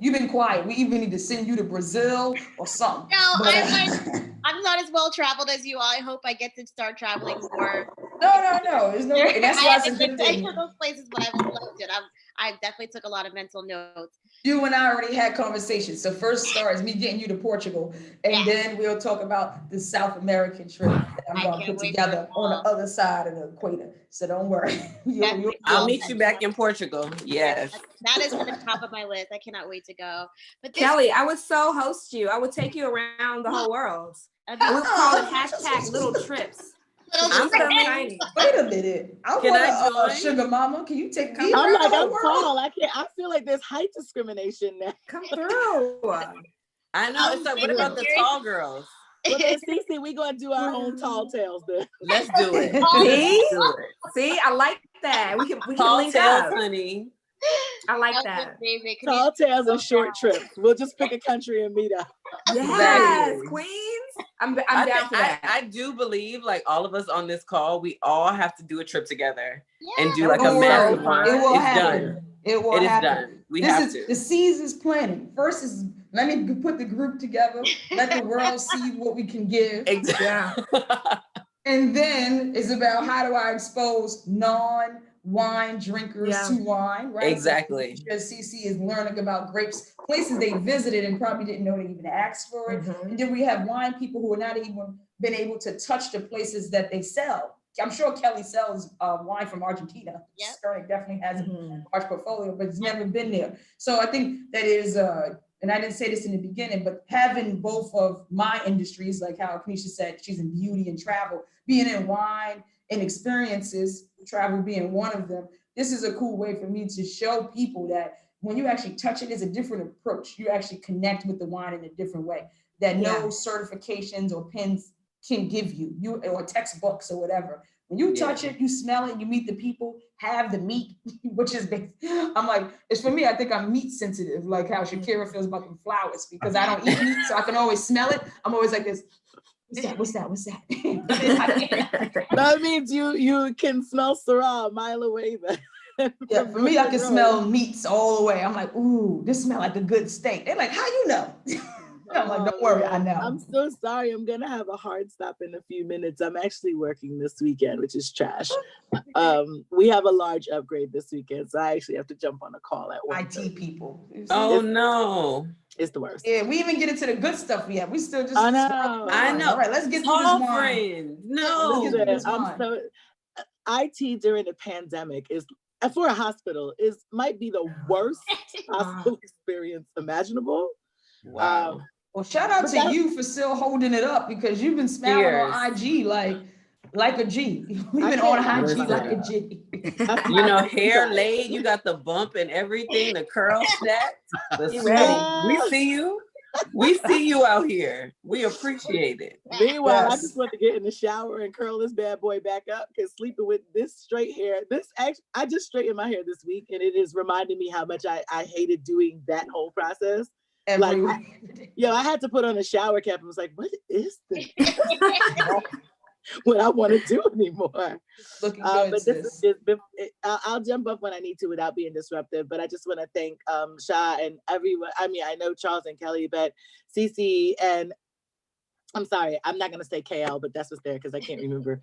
you've been quiet. We even need to send you to Brazil or something. No, But, I'm not as well traveled as you. I hope I get to start traveling more. no. There's no way. And that's why it's a good I thing. took those places, but I've loved it. I definitely took a lot of mental notes. You and I already had conversations. So first start is me getting you to Portugal, and then we'll talk about the South American trip that I'm going to put together on the other side of the equator. So don't worry. I'll meet you back in Portugal. Yes. That is at the top of my list. I cannot wait to go. But Kelly, I would so host you. I would take you around the whole world. I would call it hashtag little trips. I'm so tiny. Wait a minute. I want a sugar mama. Can you take me? I'm like, I'm tall. I can't. I feel like there's height discrimination now. Come through. I know. It's like, what about the tall girls? Well, then, Cece, we gonna do our own tall tales then. Let's do it. See, I like that. We can tall link tales, up. honey. I like that. Tall tales and short trips. We'll just pick a country and meet up. Yes, Queens. I'm down for that. I do believe, like, all of us on this call, we all have to do a trip together and do It like a will mastermind. happen. It's done. It is done. We have to. The season's planning. First is let me put the group together. Let the world see what we can give. Exactly. And then it's about how do I expose non-wine drinkers to wine, right? Exactly. Because CC is learning about grapes, places they visited and probably didn't know they even asked for it. And then we have wine people who are not even been able to touch the places that they sell. I'm sure Kelly sells wine from Argentina. Yep. Sterling definitely has a large portfolio, but it's never been there. So I think that is, and I didn't say this in the beginning, but having both of my industries, like how Kenichi said, she's in beauty and travel, being in wine and experiences, travel being one of them, this is a cool way for me to show people that when you actually touch it, it's a different approach. You actually connect with the wine in a different way that no certifications or pins can give you, or textbooks or whatever. When you touch it, you smell it, you meet the people, have the meat, which is big. I'm like, it's for me, I think I'm meat sensitive, like how Shakira feels about the flowers, because I don't eat meat, so I can always smell it. I'm always like this, what's that? That means you can smell Syrah a mile away then. Yeah, for me, I can smell meats all the way. I'm like, ooh, this smells like a good steak. They're like, how you know? I'm like, don't worry, I know. I'm so sorry. I'm gonna have a hard stop in a few minutes. I'm actually working this weekend, which is trash. We have a large upgrade this weekend, so I actually have to jump on a call at 1:30. IT people. Oh no. It's the worst. Yeah, we even get into the good stuff we have. We still just I know. All right, let's get to this wine. No. I'm so IT during the pandemic is for a hospital might be the worst hospital experience imaginable. Wow. Well, shout out to you for still holding it up, because you've been smiling on IG like a G. You've been on IG like a G. You know, hair laid, you got the bump and everything, the curl snapped. We see you. We see you out here. We appreciate it. Meanwhile, I just want to get in the shower and curl this bad boy back up, because sleeping with this straight hair, I just straightened my hair this week, and it is reminding me how much I hated doing that whole process. Like, I had to put on a shower cap and was like, what is this? What I want to do anymore. Looking good, but this is just, I'll jump up when I need to without being disruptive, but I just want to thank Sha and everyone. I mean, I know Charles and Kelly, but Cece and I'm sorry, I'm not going to say KL, but that's what's there because I can't remember.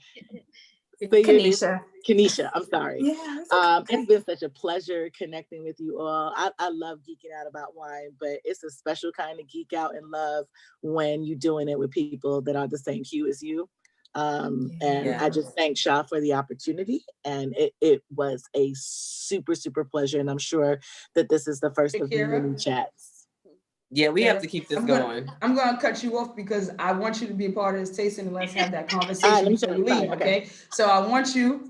Kenichi, I'm sorry. Yeah, it's been such a pleasure connecting with you all. I love geeking out about wine, but it's a special kind of geek out and love when you're doing it with people that are the same hue as you. I just thank Sha for the opportunity, and it was a super, super pleasure. And I'm sure that this is the first of the many chats. Yeah, we have to keep this going. I'm going to cut you off because I want you to be a part of this tasting, and let's have that conversation before you leave, okay? So I want you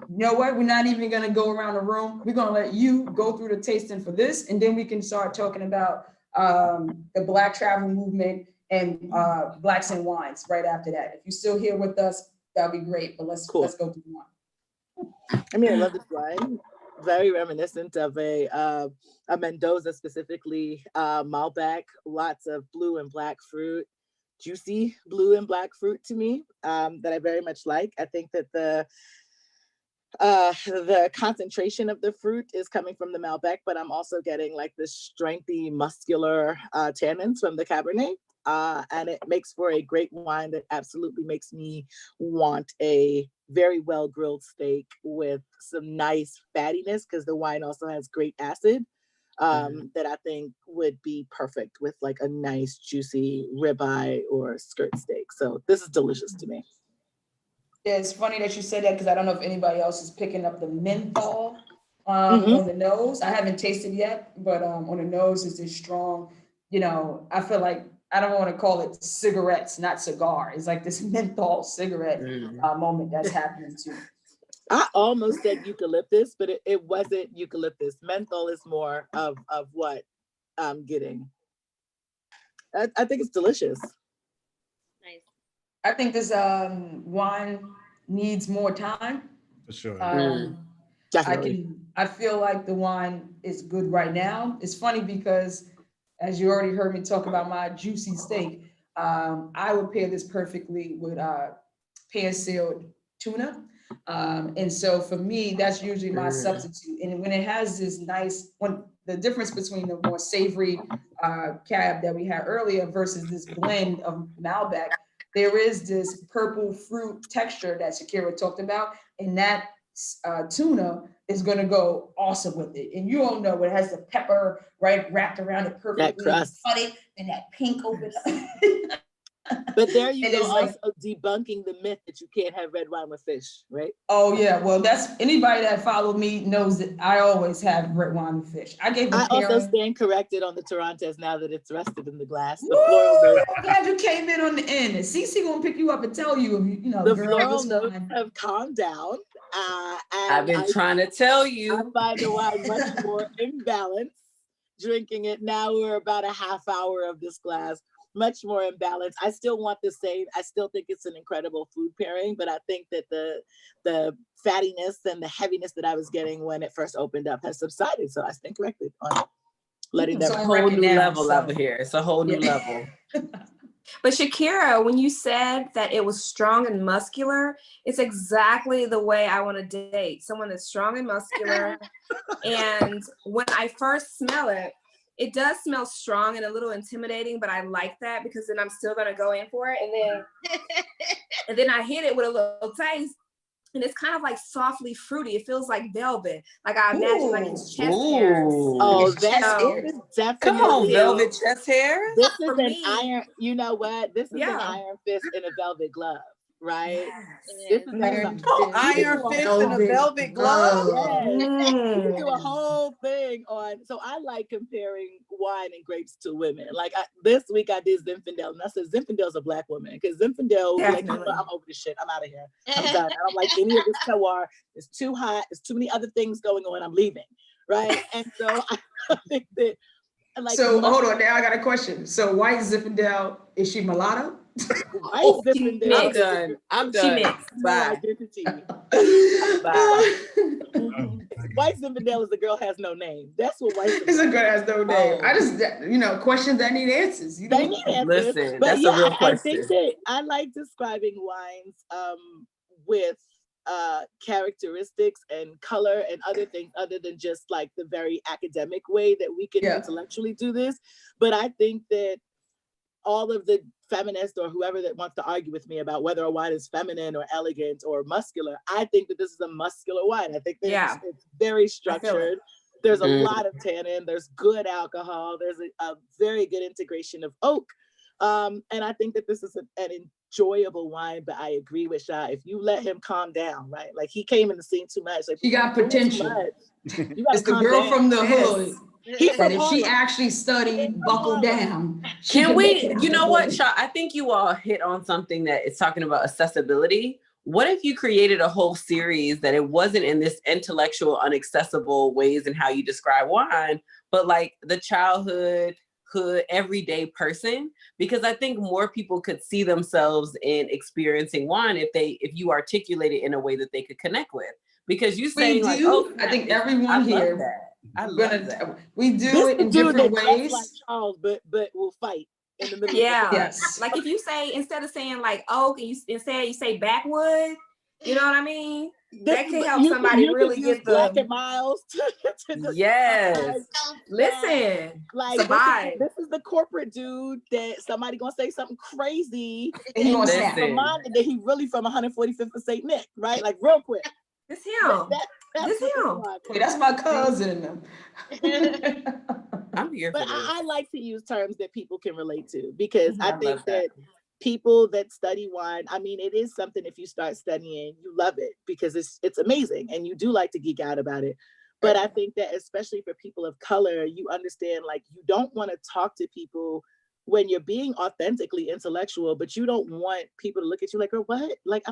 know what? We're not even going to go around the room. We're going to let you go through the tasting for this, and then we can start talking about the Black travel movement and Blacks and wines right after that. If you're still here with us, that'll be great, but let's go through one. I mean, I love this wine. Very reminiscent of a Mendoza, specifically Malbec, lots of blue and black fruit, juicy blue and black fruit to me that I very much like. I think that The concentration of the fruit is coming from the Malbec, but I'm also getting like the strengthy, muscular tannins from the Cabernet. And it makes for a great wine that absolutely makes me want a very well grilled steak with some nice fattiness, because the wine also has great acid that I think would be perfect with like a nice juicy ribeye or skirt steak. So this is delicious to me. Yeah, it's funny that you said that because I don't know if anybody else is picking up the menthol Mhm. on the nose. I haven't tasted yet, but on the nose is this strong, I feel like I don't want to call it cigarettes, not cigar. It's like this menthol cigarette moment that's happening too. I almost said eucalyptus, but it wasn't eucalyptus. Menthol is more of what I'm getting. I think it's delicious. Nice. I think this wine needs more time. For sure. Definitely. I feel like the wine is good right now. It's funny because, as you already heard me talk about my juicy steak, I would pair this perfectly with pan-sealed tuna. And so for me, that's usually my substitute. And when it has this the difference between the more savory cab that we had earlier versus this blend of Malbec, there is this purple fruit texture that Shakira talked about, and that tuna is going to go awesome with it. And you all know it has the pepper wrapped around it perfectly. That crust. Cut it, and that pink open. But there you And go, it's like- also debunking the myth that you can't have red wine with fish, right? Oh yeah, well that's anybody that followed me knows that I always have red wine and fish. I gave a I also pairing. stand corrected on the Torontes now that it's rested in the glass. The Woo! floral notes, I'm glad you came in on the end. And Cece gonna pick you up and tell you, the girl, floral this notes wine. have calmed down. And I've been trying to tell I you. find the wine much more imbalanced. Drinking it now, we're about a half hour of this glass, much more imbalanced. I still want the same. I still think it's an incredible food pairing, but I think that the fattiness and the heaviness that I was getting when it first opened up has subsided. So I stand corrected on letting It's them. a So whole record new now, level so- over here. It's a whole new Yeah. level. But Shakira, when you said that it was strong and muscular, it's exactly the way I want to date someone that's strong and muscular. And when I first smell it, it does smell strong and a little intimidating, but I like that because then I'm still gonna go in for it. And then I hit it with a little taste. And it's kind of like softly fruity. It feels like velvet. Like I imagine like his chest hairs. Oh, It's that chest is hairs. definitely. Come on, velvet chest hair. This For is an me, iron. You know what? This is an Yeah. iron fist in a velvet glove, right? Yes. This is that Iron something. Oh, iron do a fist whole- and a velvet glove. glove. Yes. You can do a Mm. whole thing on. So I like comparing wine and grapes to women. Like this week I did Zinfandel, and I said Zinfandel's a black woman because Zinfandel will be like, Definitely. I'm over this shit. I'm out of here. I'm done. I don't like any of this terroir. It's too hot. There's too many other things going on. I'm leaving. Right. And so I think that. Like, So hold on, now I got a question. So white Zinfandel, is she mulatto? white Zinfandel. I'm done. I'm She done. mixed. No Bye. identity. Bye. White Zinfandel is the girl has no name. That's what white It's Zinfandel. a good as no name. Oh. I just, questions that need answers. You They know? need answers. Listen, But that's yeah, a real I question. think that I like describing wines with characteristics and color and other things other than just like the very academic way that we can Yeah. intellectually do this. But I think that all of the feminists or whoever that wants to argue with me about whether a wine is feminine or elegant or muscular, I think that this is a muscular wine. I think that it's very structured. There's a lot of tannin. There's good alcohol. There's a very good integration of oak. And I think that this is an enjoyable wine, but I agree with Shah. If you let him calm down, right? Like he came in the scene too much. Like She got you're doing too potential. much. You gotta It's the calm girl down. from the Yes. hood. He's That from if she Harlem. actually studied, buckled down. she Can could make we, it you out know the what, hood. Shaw? I think you all hit on something that is talking about accessibility. What if you created a whole series that it wasn't in this intellectual, unaccessible ways in how you describe wine, but like the childhood, hood, everyday person? Because I think more people could see themselves in experiencing wine if you articulate it in a way that they could connect with. Because you We saying do. like, oh, I think I everyone love here. that. I we're love gonna- that. We do This it in dude different that dressed ways. like Charles, but will fight in the middle Yeah. of the Yes. Like if you say, instead of saying like oak and instead you say backwood, You know what I mean? This That is can the- help you somebody you really could use get Black the, and Miles to describe, Yes. listen, like it's a vibe. this is the corporate dude that somebody gonna say something crazy And he gonna and snap. reminded that he really from 145th of St. Nick, right? Like real quick. It's him. That's This what this him. wine is. Wait, that's my cousin. I'm here for But this. I like to use terms that people can relate to, because I I think love that. that people that study wine, I mean, it is something, if you start studying, you love it because it's amazing and you do like to geek out about it. But I think that especially for people of color, you understand, like, you don't want to talk to people when you're being authentically intellectual, but you don't want people to look at you like, girl, what? Like,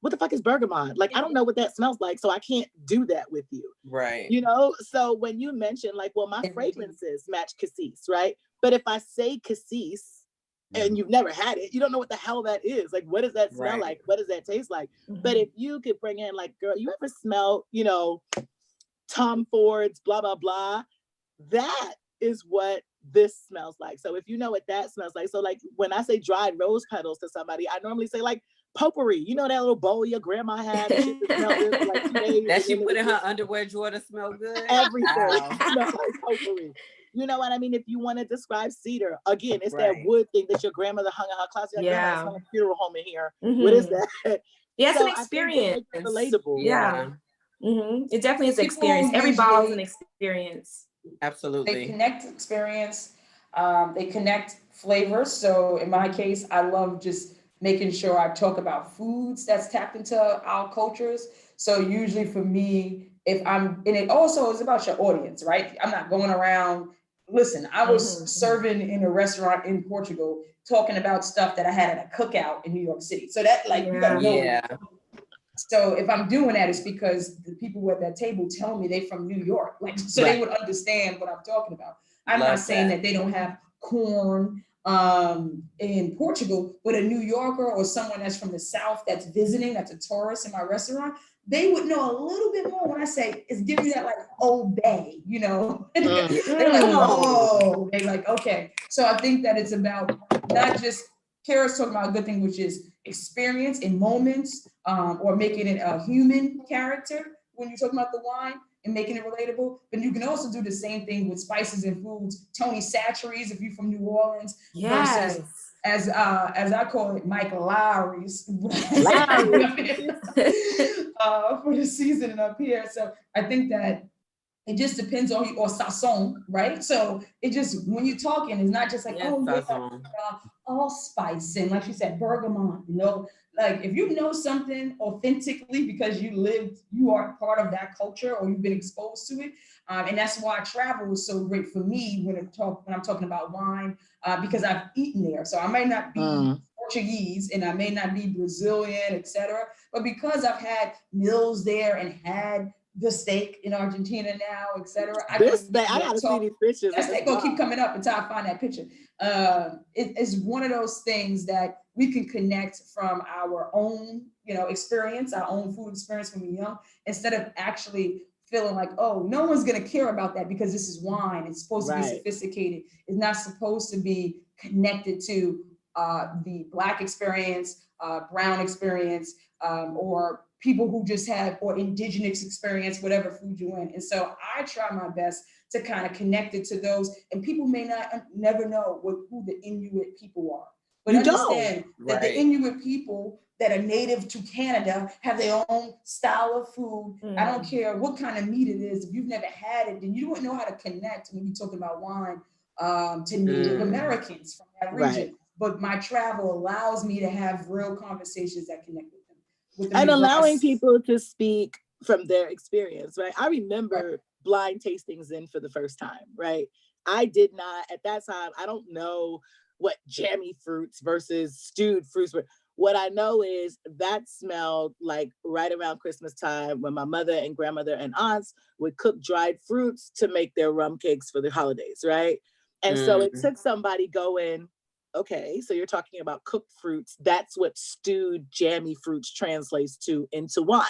what the fuck is bergamot? Like, I don't know what that smells like, so I can't do that with you. Right. You know, so when you mention like, well, my fragrances match cassis, right? But if I say cassis and you've never had it, you don't know what the hell that is. Like, what does that smell Right. like? What does that taste like? But if you could bring in like, girl, you ever smell, you know, Tom Ford's blah, blah, blah, that is what this smells like. So if you know what that smells like, so like when I say dried rose petals to somebody, I normally say like potpourri. You know that little bowl your grandma had that she smelled good for like 2 days. That and she then it put was in her just underwear drawer to smell good. everything. Wow. Smells like potpourri. You know what I mean? If you want to describe cedar, again, it's that Right. wood thing that your grandmother hung in her closet. Like, grandma, it Yeah. smells like a funeral home in here. What is that? Yeah, it's So an I think it experience. makes it relatable. Yeah. It definitely is an People experience. Every bottle is an usually- experience. Absolutely. They connect experience, they connect flavors. So in my case, I love just making sure I talk about foods that's tapped into our cultures. So usually for me, and it also is about your audience, right? I'm not going around, listen, I was serving in a restaurant in Portugal, talking about stuff that I had at a cookout in New York City. So that like, you gotta know. Yeah. So if I'm doing that, it's because the people at that table tell me they from New York, like, so they would understand what I'm talking about. I'm not saying that they don't have corn in Portugal, but a New Yorker or someone that's from the South that's visiting, that's a tourist in my restaurant, they would know a little bit more when I say it's giving you that like Old Bay, you know. They're like, oh, they like, okay. So I think that it's about not just Kara's talking about a good thing, which is experience in moments, or making it a human character when you're talking about the wine and making it relatable. But you can also do the same thing with spices and foods. Tony Chachere's, if you're from New Orleans, Yes. versus as I call it, Mike Lowry's for the seasoning up here. So I think that it just depends on you, or sazon, right? So it just, when you're talking, it's not just like, allspice and like she said, bergamot, you know, like if you know something authentically because you are part of that culture or you've been exposed to it. And that's why travel is so great for me when I'm talking about wine, because I've eaten there. So I might not be Portuguese and I may not be Brazilian, etc. But because I've had meals there and had the steak in Argentina now, etc. I gotta see these pictures. That steak gonna keep coming up until I find that picture. It's one of those things that we can connect from our own, experience, our own food experience when we're young, instead of actually feeling like, oh, no one's gonna care about that because this is wine. It's supposed to be sophisticated. It's not supposed to be connected to the Black experience, brown experience, or people who just have, or indigenous experience, whatever food you in. And so I try my best to kind of connect it to those, and people may never know who the Inuit people are. But you understand that the Inuit people that are native to Canada have their own style of food. I don't care what kind of meat it is. If you've never had it, then you don't know how to connect when you're talking about wine to Native Americans from that region. But my travel allows me to have real conversations that connect with them. And allowing people to speak from their experience, right? I remember blind tastings in for the first time, right? I did not, at that time, I don't know what jammy fruits versus stewed fruits were. What I know is that smelled like right around Christmas time when my mother and grandmother and aunts would cook dried fruits to make their rum cakes for the holidays, right? And so it took somebody going, okay, so you're talking about cooked fruits. That's what stewed jammy fruits translates to into wine,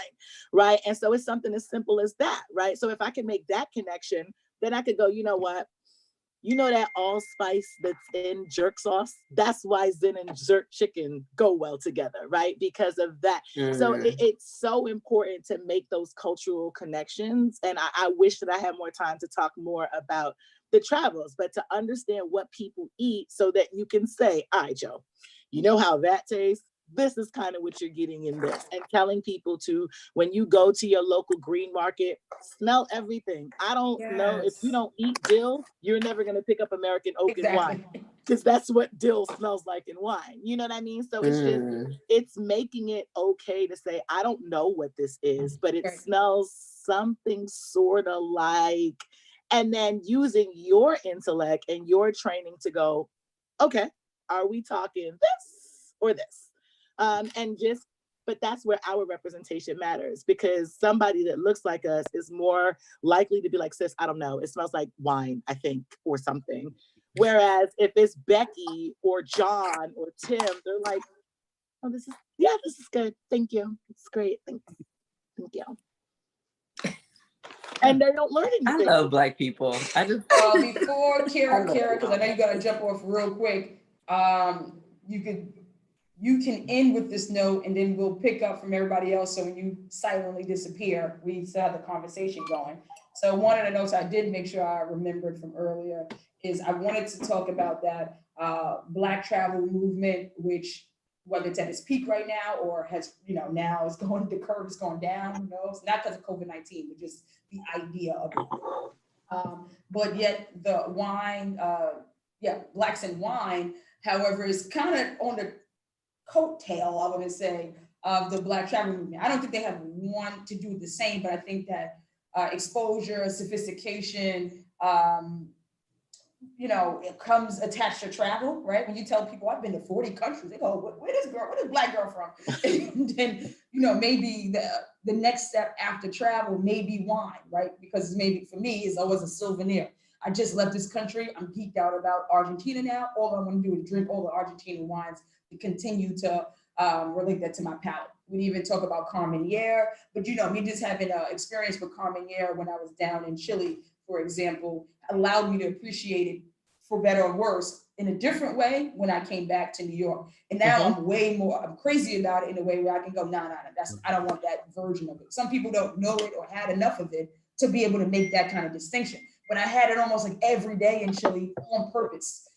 right? And so it's something as simple as that, right? So if I can make that connection, then I could go, you know what? You know that allspice that's in jerk sauce? That's why Zen and jerk chicken go well together, right? Because of that. So it's so important to make those cultural connections. And I wish that I had more time to talk more about the travels, but to understand what people eat so that you can say, all right, Joe, you know how that tastes? This is kind of what you're getting in this. And telling people to, when you go to your local green market, smell everything. I don't know, if you don't eat dill, you're never going to pick up American oak and wine, because that's what dill smells like in wine. You know what I mean? So it's just, it's making it okay to say, I don't know what this is, but it smells something sort of like, and then using your intellect and your training to go, okay, are we talking this or this? And just, but that's where our representation matters, because somebody that looks like us is more likely to be like, sis, I don't know, it smells like wine, I think, or something. Whereas if it's Becky or John or Tim, they're like, oh, this is good. Thank you. It's great. Thank you. And they don't learn anything. I love Black people. Before Kara, because I know you got to jump off real quick, you can end with this note, and then we'll pick up from everybody else. So when you silently disappear, we still have the conversation going. So one of the notes I did make sure I remembered from earlier is I wanted to talk about that Black travel movement, which whether it's at its peak right now or has, now it's going, the curve is going down, who knows? Not because of COVID-19, but just the idea of it. But yet the wine, Blacks in Wine, however, is kind of on the coattail, I would say, of the Black travel movement. I don't think they have one to do the same, but I think that exposure, sophistication, it comes attached to travel, right? When you tell people I've been to 40 countries, they go, where is Black girl from? And then, maybe the next step after travel may be wine, right? Because maybe for me, it's always a souvenir. I just left this country. I'm geeked out about Argentina now. All I want to do is drink all the Argentinian wines to continue to relate that to my palate. We didn't even talk about Carmenere, but me just having an experience with Carmenere when I was down in Chile, for example, allowed me to appreciate it, for better or worse, in a different way when I came back to New York. And now I'm crazy about it in a way where I can go, nah, I don't want that version of it. Some people don't know it or had enough of it to be able to make that kind of distinction. But I had it almost like every day in Chile on purpose,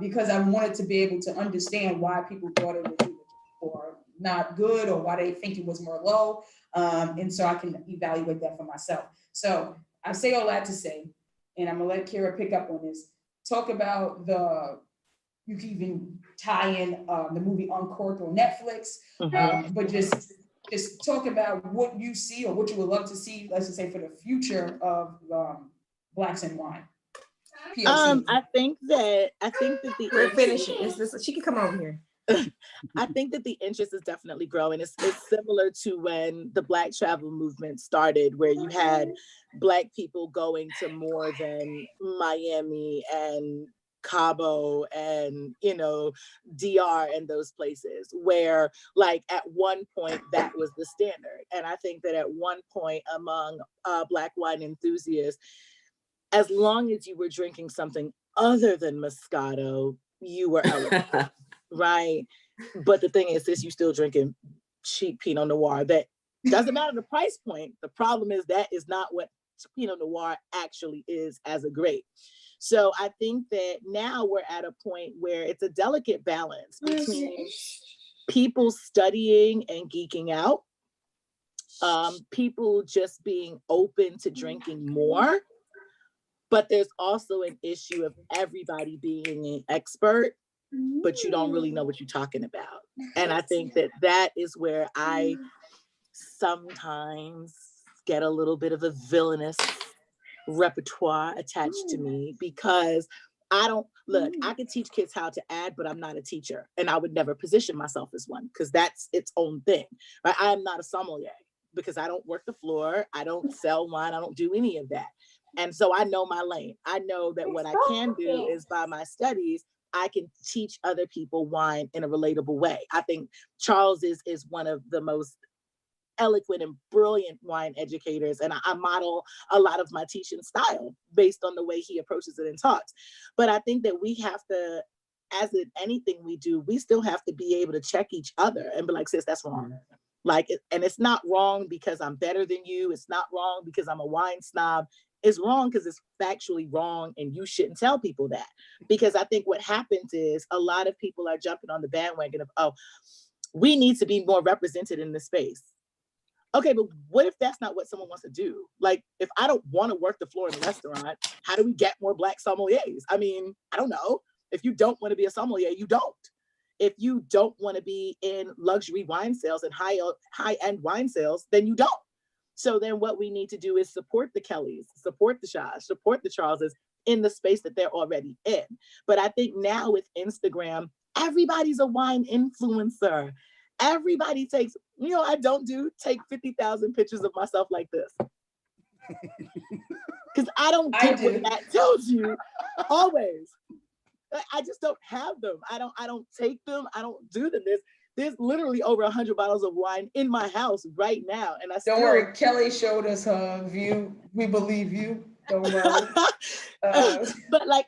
because I wanted to be able to understand why people thought it was either or not good, or why they think it was more low. And so I can evaluate that for myself. So I say all that to say, and I'm gonna let Kira pick up on this, talk about you can even tie in the movie Uncorked on Netflix, but just talk about what you see or what you would love to see, let's just say, for the future of Blacks in Wine. POC. I think that we're finishing. She can come over here. I think that the interest is definitely growing. It's similar to when the Black travel movement started, where you had Black people going to more than Miami and Cabo and, DR and those places, where like at one point that was the standard. And I think that at one point among Black wine enthusiasts, as long as you were drinking something other than Moscato, you were eligible. Right. But the thing is, since you're still drinking cheap Pinot Noir, that doesn't matter the price point. The problem is that is not what Pinot Noir actually is as a grape. So I think that now we're at a point where it's a delicate balance between people studying and geeking out, people just being open to drinking more. But there's also an issue of everybody being an expert, but you don't really know what you're talking about. And I think that is where I sometimes get a little bit of a villainous repertoire attached to me, because I can teach kids how to add, but I'm not a teacher. And I would never position myself as one, because that's its own thing. Right? I am not a sommelier, because I don't work the floor. I don't sell wine. I don't do any of that. And so I know my lane. I know that what I can do is, by my studies, I can teach other people wine in a relatable way. I think Charles is one of the most eloquent and brilliant wine educators. And I model a lot of my teaching style based on the way he approaches it and talks. But I think that we have to, as in anything we do, we still have to be able to check each other and be like, sis, that's wrong. Like, and it's not wrong because I'm better than you. It's not wrong because I'm a wine snob. It's wrong because it's factually wrong, and you shouldn't tell people that. Because I think what happens is a lot of people are jumping on the bandwagon of, oh, we need to be more represented in this space. Okay, but what if that's not what someone wants to do? Like, if I don't want to work the floor in a restaurant, how do we get more Black sommeliers? I mean, I don't know. If you don't want to be a sommelier, you don't. If you don't want to be in luxury wine sales and high-end wine sales, then you don't. So then what we need to do is support the Kellys, support the Shahs, support the Charleses in the space that they're already in. But I think now with Instagram, everybody's a wine influencer. Everybody takes, I don't take 50,000 pictures of myself like this. Because I don't get what that tells you always. I just don't have them. I don't take them. I don't do them. There's literally over 100 bottles of wine in my house right now. And don't worry, Kelly showed us her view. We believe you. Don't worry. But like,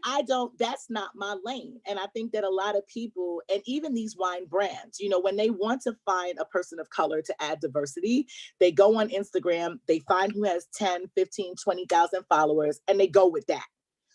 that's not my lane. And I think that a lot of people, and even these wine brands, when they want to find a person of color to add diversity, they go on Instagram, they find who has 10, 15, 20,000 followers, and they go with that.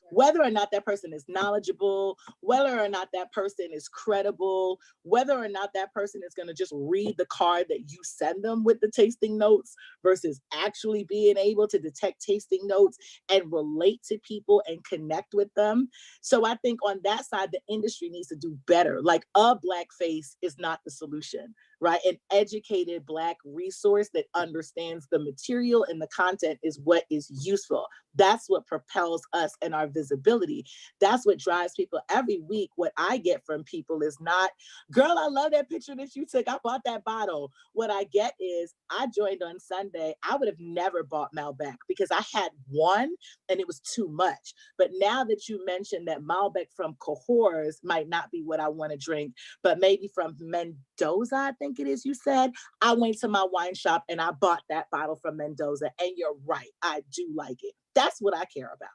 Whether or not that person is knowledgeable, whether or not that person is credible, whether or not that person is going to just read the card that you send them with the tasting notes versus actually being able to detect tasting notes and relate to people and connect with them. So I think on that side, the industry needs to do better. Like, a Black face is not the solution, right? An educated Black resource that understands the material and the content is what is useful. That's what propels us and our visibility. That's what drives people. Every week, what I get from people is not, girl, I love that picture that you took. I bought that bottle. What I get is, I joined on Sunday. I would have never bought Malbec because I had one and it was too much. But now that you mentioned that Malbec from Cahors might not be what I want to drink, but maybe from Mendoza, I think it is, you said, I went to my wine shop and I bought that bottle from Mendoza. And you're right, I do like it. That's what I care about.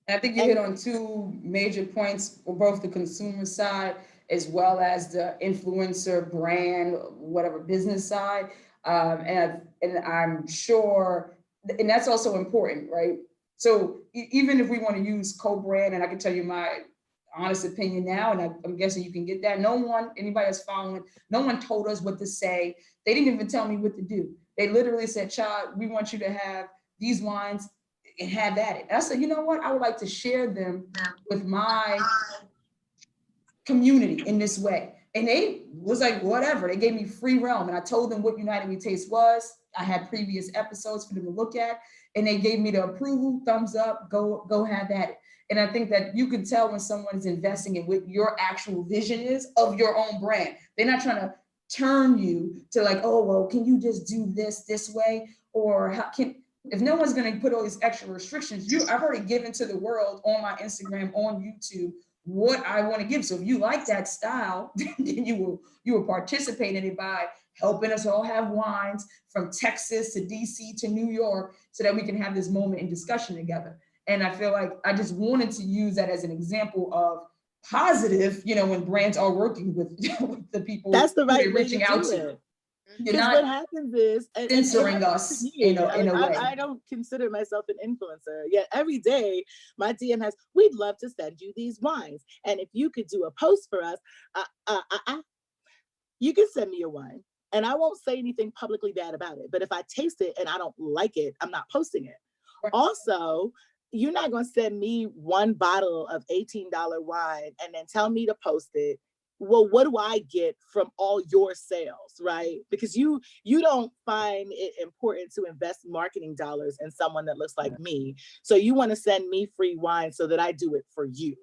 And I think you hit on two major points for both the consumer side as well as the influencer brand, whatever business side. And I'm sure, and that's also important, right? So even if we want to use Kobrand, and I can tell you my honest opinion now, and I'm guessing you can get that. Anybody that's following, no one told us what to say. They didn't even tell me what to do. They literally said, child, we want you to have these wines and have at it. And I said, you know what? I would like to share them with my community in this way. And they was like, whatever. They gave me free realm. And I told them what United We Taste was. I had previous episodes for them to look at. And they gave me the approval, thumbs up, go have at it. And I think that you can tell when someone is investing in what your actual vision is of your own brand. They're not trying to turn you to like, oh, well, can you just do this way? Or if no one's going to put all these extra restrictions, I've already given to the world on my Instagram, on YouTube, what I want to give. So if you like that style, then you will participate in it by helping us all have wines from Texas to DC to New York so that we can have this moment in discussion together. And I feel like I just wanted to use that as an example of positive, when brands are working with the people that's the right way reaching out to. Because what happens is censoring us in a way. I don't consider myself an influencer. Yet every day my DM has, we'd love to send you these wines. And if you could do a post for us, you can send me your wine. And I won't say anything publicly bad about it. But if I taste it and I don't like it, I'm not posting it. Right. Also, you're not going to send me one bottle of $18 wine and then tell me to post it. Well, what do I get from all your sales, right? Because you don't find it important to invest marketing dollars in someone that looks like me. So you want to send me free wine so that I do it for you.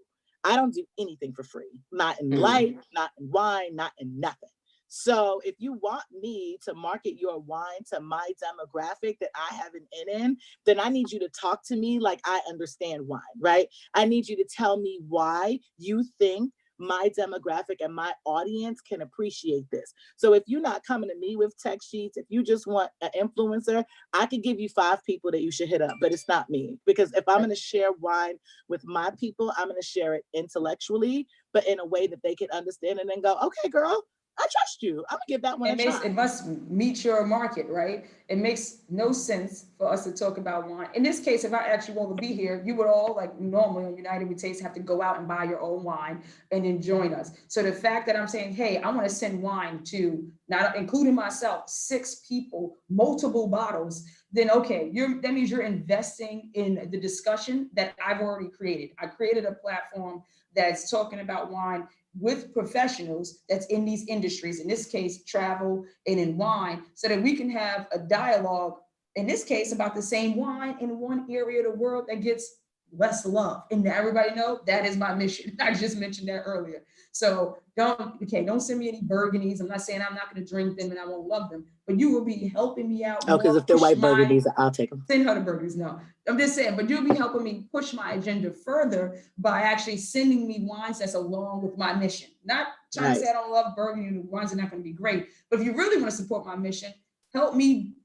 I don't do anything for free. Not in life, not in wine, not in nothing. So if you want me to market your wine to my demographic that I have an in, then I need you to talk to me like I understand wine, right? I need you to tell me why you think my demographic and my audience can appreciate this. So if you're not coming to me with text sheets, if you just want an influencer, I could give you 5 people that you should hit up, but it's not me. Because if I'm going to share wine with my people, I'm going to share it intellectually, but in a way that they can understand and then go, okay, girl, I trust you. I'm gonna give that one a try. It must meet your market, right? It makes no sense for us to talk about wine. In this case, if I actually want to be here, you would all, like normally on United We Taste, have to go out and buy your own wine and then join us. So the fact that I'm saying, hey, I want to send wine to, not including myself, 6 people, multiple bottles, then okay, that means you're investing in the discussion that I've already created. I created a platform that's talking about wine with professionals that's in these industries, in this case, travel and in wine, so that we can have a dialogue, in this case, about the same wine in one area of the world that gets less love. And everybody know that is my mission. I just mentioned that earlier. So don't send me any Burgundies. I'm not saying I'm not going to drink them and I won't love them, but you will be helping me out. Oh, because if they're white Burgundies, I'll take them. Send her the Burgundies, no. I'm just saying, but you'll be helping me push my agenda further by actually sending me wines that's along with my mission. Not trying to say I don't love Burgundy and the wines are not going to be great, but if you really want to support my mission, help me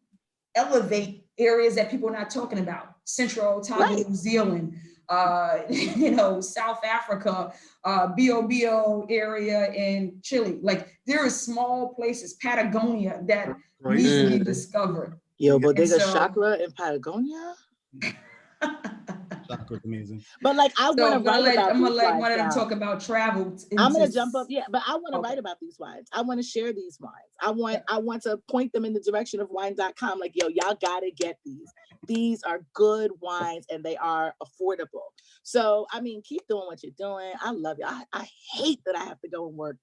elevate areas that people are not talking about. Central Otago, New Zealand, South Africa, Bio area in Chile. Like there are small places, Patagonia, that needs to be discovered. Yo, bodega chakra in Patagonia. Chakra, amazing. But like, I want to write about. I'm gonna let one of them talk about travel. I'm gonna jump up, but I want to write about these wines. I want to share these wines. I want to point them in the direction of wine.com. Like, yo, y'all gotta get these. These are good wines and they are affordable. So, I mean, keep doing what you're doing. I love you. I hate that I have to go and work.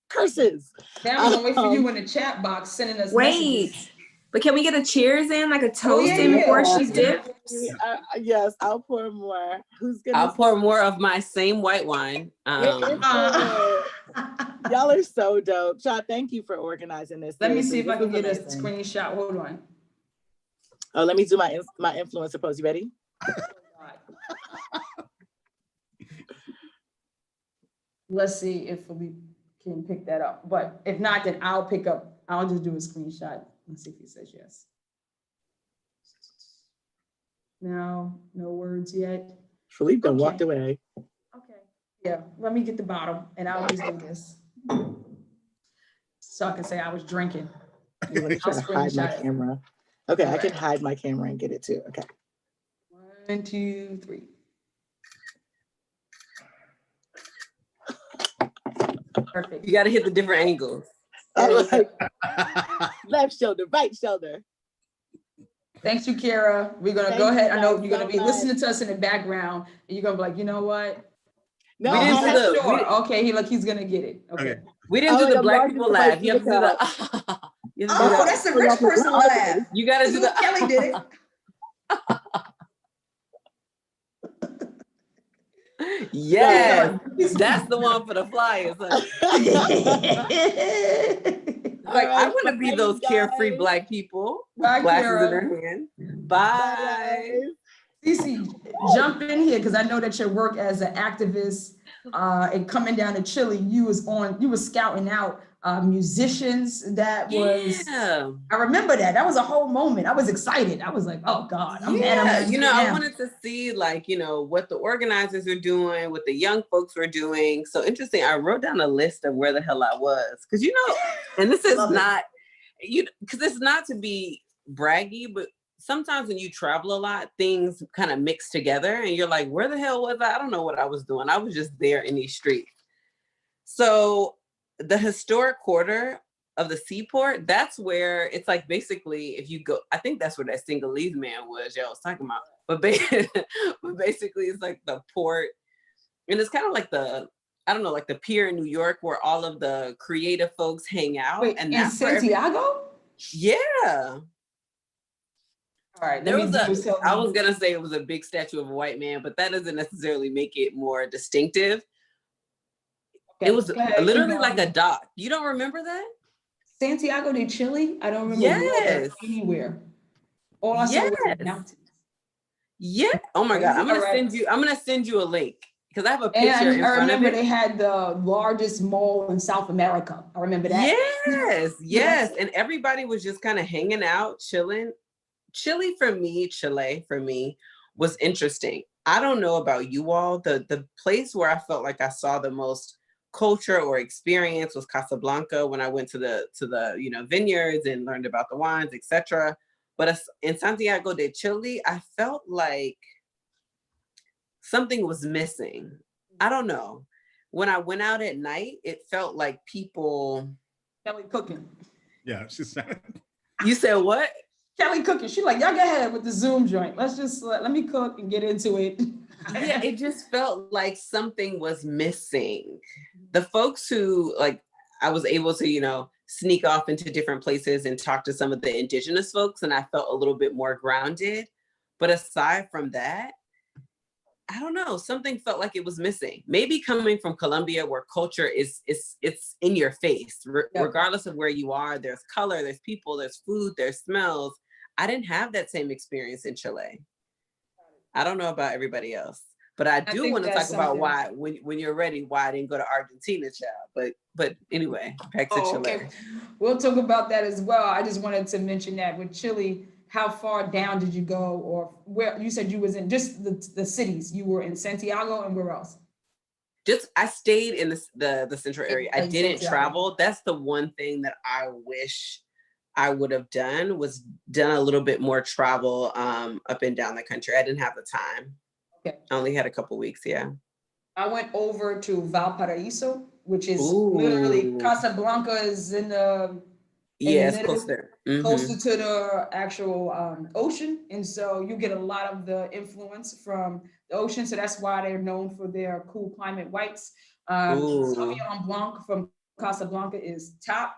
Curses. Now I'm gonna wait for you in the chat box sending us messages. But can we get a cheers in, like a toast in before she dips? Yes, I'll pour more. I'll pour more of my same white wine. Y'all are so dope. Shaw, thank you for organizing this. Let me see if I can get a screenshot. Hold on. Oh, let me do my influencer pose. You ready? Let's see if we can pick that up. But if not, then I'll just do a screenshot. Let's see if he says yes. No words yet. Felipe walked away. Okay. Yeah, let me get the bottle and I'll just do this. So I can say I was drinking. You want to hide my camera? Okay, I can hide my camera and get it too. Okay. 1, 2, 3. Perfect. You got to hit the different angles. Like, left shoulder, right shoulder. Thanks, you, Kara. We're gonna go ahead. I know you're gonna be listening to us in the background, and you're gonna be like, you know what? No, we didn't do the. Okay, he's gonna get it. Okay. We didn't do the black people laugh. You have to do the. That's the rich person laugh. You got to do the. Kelly did it. Yes, that's the one for the flyers. Like, I want to be those carefree black people with glasses in their hand. Bye. Cece, jump in here because I know that your work as an activist and coming down to Chile, you was scouting out musicians. That was, I remember that. That was a whole moment. I was excited. I was like, oh God, I wanted to see what the organizers are doing, what the young folks were doing. So interesting. I wrote down a list of where the hell I was. Cause and this is not, cause it's not to be braggy, but sometimes when you travel a lot, things kind of mix together and you're like, where the hell was I? I don't know what I was doing. I was just there in these streets. So the historic quarter of the seaport, that's where it's like, basically, if you go, I think that's where that Singhalese man was y'all was talking about. But basically it's like the port. And it's kind of like like the pier in New York where all of the creative folks hang out. Wait, and that's Santiago? Yeah. All right. I was gonna say it was a big statue of a white man, but that doesn't necessarily make it more distinctive. Okay, it was literally like a dock. You don't remember that? Santiago de Chile? I don't remember anywhere. All I saw was mountains. Yeah. Oh my God. I'm gonna send you a link because I have a picture in And I front of remember it. they had the largest mall in South America. I remember that. Yes, Yes. yes. And everybody was just kind of hanging out, chilling. Chile for me was interesting. I don't know about you all. The place where I felt like I saw the most culture or experience was Casablanca when I went to the vineyards and learned about the wines, etc. But in Santiago de Chile, I felt like something was missing. I don't know. When I went out at night, it felt like people. Kelly cooking. Yeah, she's. You said what? Kelly cooking. She like, y'all go ahead with the Zoom joint. Let's just let me cook and get into it. Yeah, it just felt like something was missing. The folks who I was able to, sneak off into different places and talk to some of the indigenous folks, and I felt a little bit more grounded. But aside from that, I don't know, something felt like it was missing. Maybe coming from Colombia where culture it's in your face, regardless of where you are, there's color, there's people, there's food, there's smells. I didn't have that same experience in Chile. I don't know about everybody else, but I do want to talk about why, when you're ready, why I didn't go to Argentina, child. But anyway, back to Chile. Okay. We'll talk about that as well. I just wanted to mention that with Chile, how far down did you go, or where you said you was in just the cities? You were in Santiago and where else? I stayed in the central area. I didn't travel. That's the one thing that I wish I would have done a little bit more travel up and down the country. I didn't have the time. Okay. I only had a couple weeks, yeah. I went over to Valparaiso, which is literally Casablanca is in the it's closer. Mm-hmm. Closer to the actual ocean. And so you get a lot of the influence from the ocean. So that's why they're known for their cool climate whites. Sauvignon Blanc from Casablanca is top.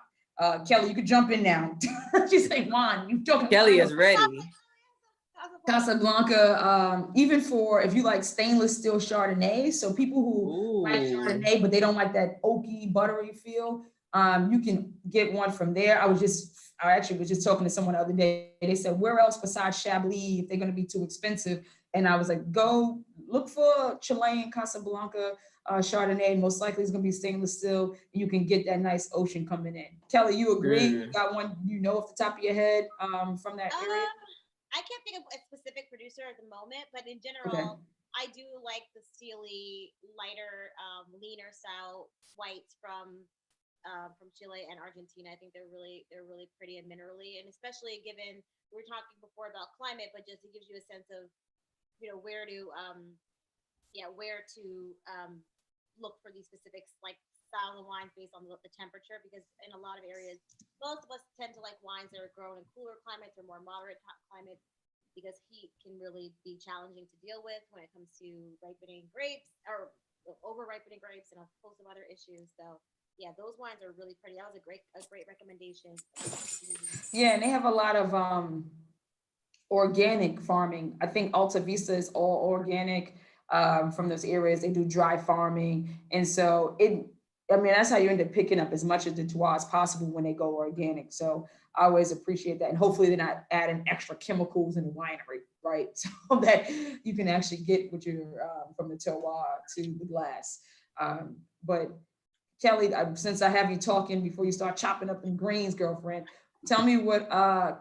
Kelly, you could jump in now. She's like, Juan, you talking. Kelly is ready. Casablanca, even for if you like stainless steel Chardonnay, so people who like Chardonnay but they don't like that oaky buttery feel, you can get one from there. I actually was just talking to someone the other day. They said, where else besides Chablis if they're going to be too expensive? And I was like, go look for Chilean Casablanca Chardonnay. Most likely it's going to be stainless steel. And you can get that nice ocean coming in. Kelly, you agree? You got one, off the top of your head from that area? I can't think of a specific producer at the moment, but in general, I do like the steely, lighter, leaner style whites from Chile and Argentina. I think they're really pretty and minerally, and especially given we were talking before about climate, but just it gives you a sense of where to look for these specific style of wines based on the temperature, because in a lot of areas, most of us tend to like wines that are grown in cooler climates or more moderate climates, because heat can really be challenging to deal with when it comes to ripening grapes or over ripening grapes and a host of other issues. So yeah, those wines are really pretty. That was a great recommendation. Yeah, and they have a lot of organic farming. I think Alta Vista is all organic from those areas. They do dry farming, and so that's how you end up picking up as much of the terroir as possible when they go organic. So I always appreciate that. And hopefully they're not adding extra chemicals in the winery, right? So that you can actually get what you're from the terroir to the glass. But Kelly, since I have you talking before you start chopping up them greens, girlfriend, tell me what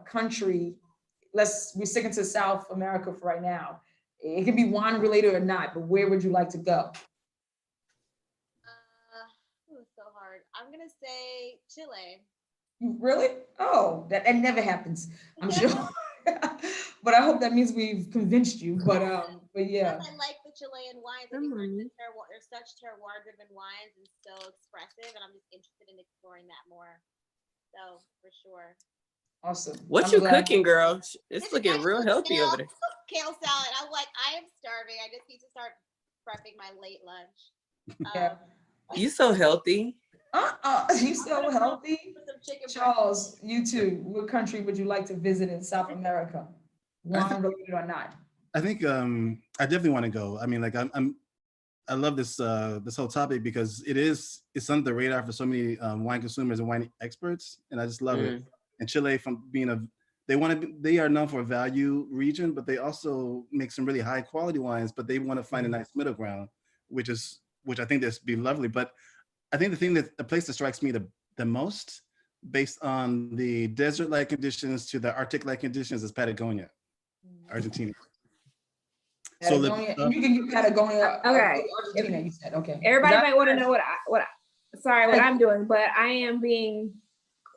country, we're sticking to South America for right now. It can be wine related or not, but where would you like to go? So hard. I'm gonna say Chile. Really? Oh, that never happens, I'm sure. But I hope that means we've convinced you. But yeah. I like the Chilean wines. I think they're such terroir-driven wines and so expressive, and I'm just interested in exploring that more. So for sure. Awesome. What you cooking, girl? It's looking real healthy over there. Kale salad. I'm like, I am starving. I just need to start prepping my late lunch. Yeah. You so healthy. You so healthy. Charles, you too. What country would you like to visit in South America? Wine related or not? I think I definitely want to go. I mean, like I love this this whole topic because it's under the radar for so many wine consumers and wine experts, and I just love it. And Chile, from being they are known for a value region, but they also make some really high quality wines, but they want to find a nice middle ground which I think this be lovely. But I think the place that strikes me the most, based on the desert-like conditions to the Arctic-like conditions, is Patagonia, Argentina. So Patagonia, and you can get Patagonia. Okay. Argentina, you said, okay. Everybody might want to know what I'm doing, but I am being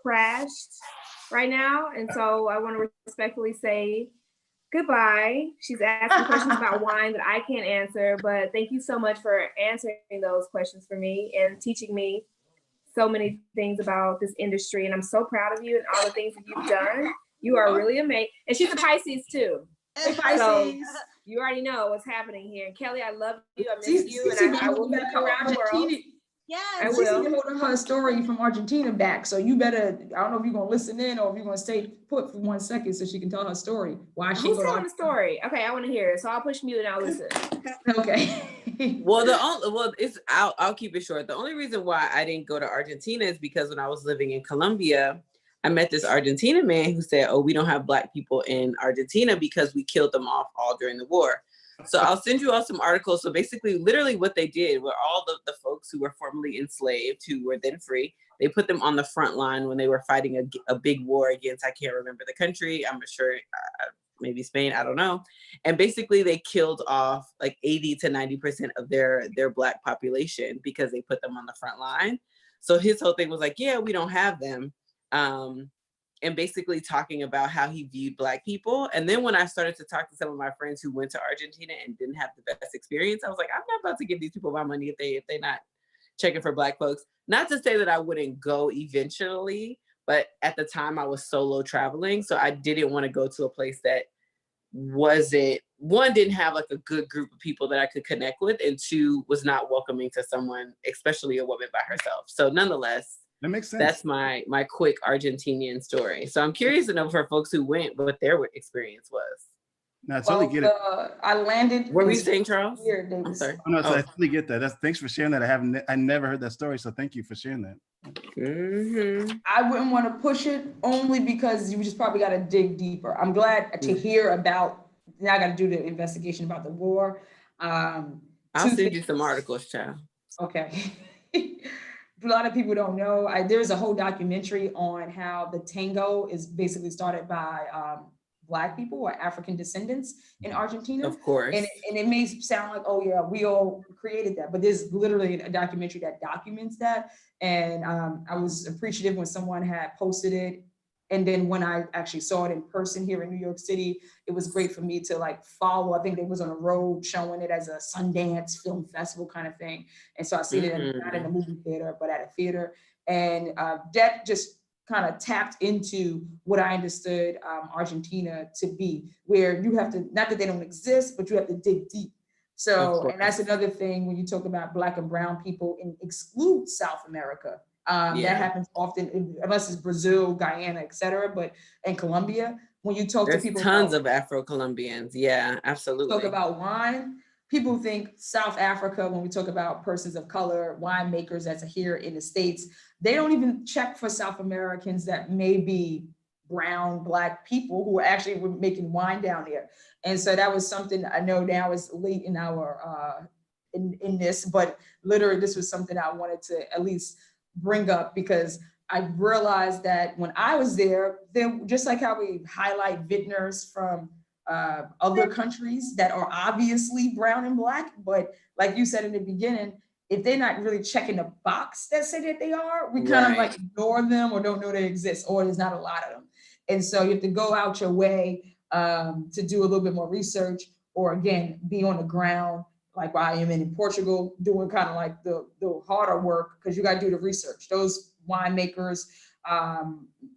crashed right now. And so I want to respectfully say goodbye. She's asking questions about wine that I can't answer, but thank you so much for answering those questions for me and teaching me so many things about this industry. And I'm so proud of you and all the things that you've done. You are really amazing. And she's a Pisces too. Hey, Pisces. So you already know what's happening here. And Kelly, I love you. I miss you. And I will meet you around the world. Yes. I Cece will. been holding her story from Argentina back. So you better, I don't know if you're going to listen in or if you're going to stay put for 1 second so she can tell her story. Why she Who's go to telling the story? Okay, I want to hear it. So I'll push mute and I'll listen. Okay. Well, I'll keep it short. The only reason why I didn't go to Argentina is because when I was living in Colombia, I met this Argentinian man who said, "Oh, we don't have Black people in Argentina because we killed them off all during the war." So I'll send you all some articles. So basically, literally what they did were all the folks who were formerly enslaved, who were then free, they put them on the front line when they were fighting a big war against, I can't remember the country, I'm sure maybe Spain, I don't know. And basically they killed off like 80 to 90% of their Black population because they put them on the front line. So his whole thing was like, yeah, we don't have them. And basically talking about how he viewed Black people. And then when I started to talk to some of my friends who went to Argentina and didn't have the best experience, I was like, I'm not about to give these people my money if they're not checking for Black folks. Not to say that I wouldn't go eventually, but at the time I was solo traveling. So I didn't want to go to a place that didn't have like a good group of people that I could connect with, and two, was not welcoming to someone, especially a woman by herself. So nonetheless, that makes sense. That's my quick Argentinian story. So I'm curious to know for folks who went, what their experience was. No, I totally get it. I landed. What were you saying, Charles? Here, I'm sorry. Oh, no, so I totally get that. Thanks for sharing that. I never heard that story, so thank you for sharing that. Mm-hmm. I wouldn't want to push it only because you just probably got to dig deeper. I'm glad to hear about. Now I got to do the investigation about the war. I'll send you some articles, child. Okay. A lot of people don't know. There's a whole documentary on how the tango is basically started by Black people or African descendants in Argentina. Of course. And it may sound like, oh yeah, we all created that, but there's literally a documentary that documents that. And I was appreciative when someone had posted it. And then when I actually saw it in person here in New York City, it was great for me to like follow. I think they was on a road showing it as a Sundance film festival kind of thing. And so I seen it not in a movie theater, but at a theater. And that just kind of tapped into what I understood Argentina to be, where you have to, not that they don't exist, but you have to dig deep. So, and that's another thing when you talk about Black and brown people and exclude South America. That happens often, unless it's Brazil, Guyana, et cetera, but in Colombia, when you talk to people. Tons of Afro-Colombians. Yeah, absolutely. Talk about wine. People think South Africa, when we talk about persons of color, winemakers that's here in the States, they don't even check for South Americans that may be brown, Black people who are actually making wine down there. And so that was something I know now is late in our, in this, but literally this was something I wanted to at least bring up, because I realized that when I was there, just like how we highlight vintners from other countries that are obviously brown and Black, but like you said in the beginning, if they're not really checking the box that say that they are, we kind of like ignore them or don't know they exist, or there's not a lot of them. And so you have to go out your way to do a little bit more research, or again, be on the ground, like I am in Portugal, doing kind of like the harder work, because you got to do the research. Those winemakers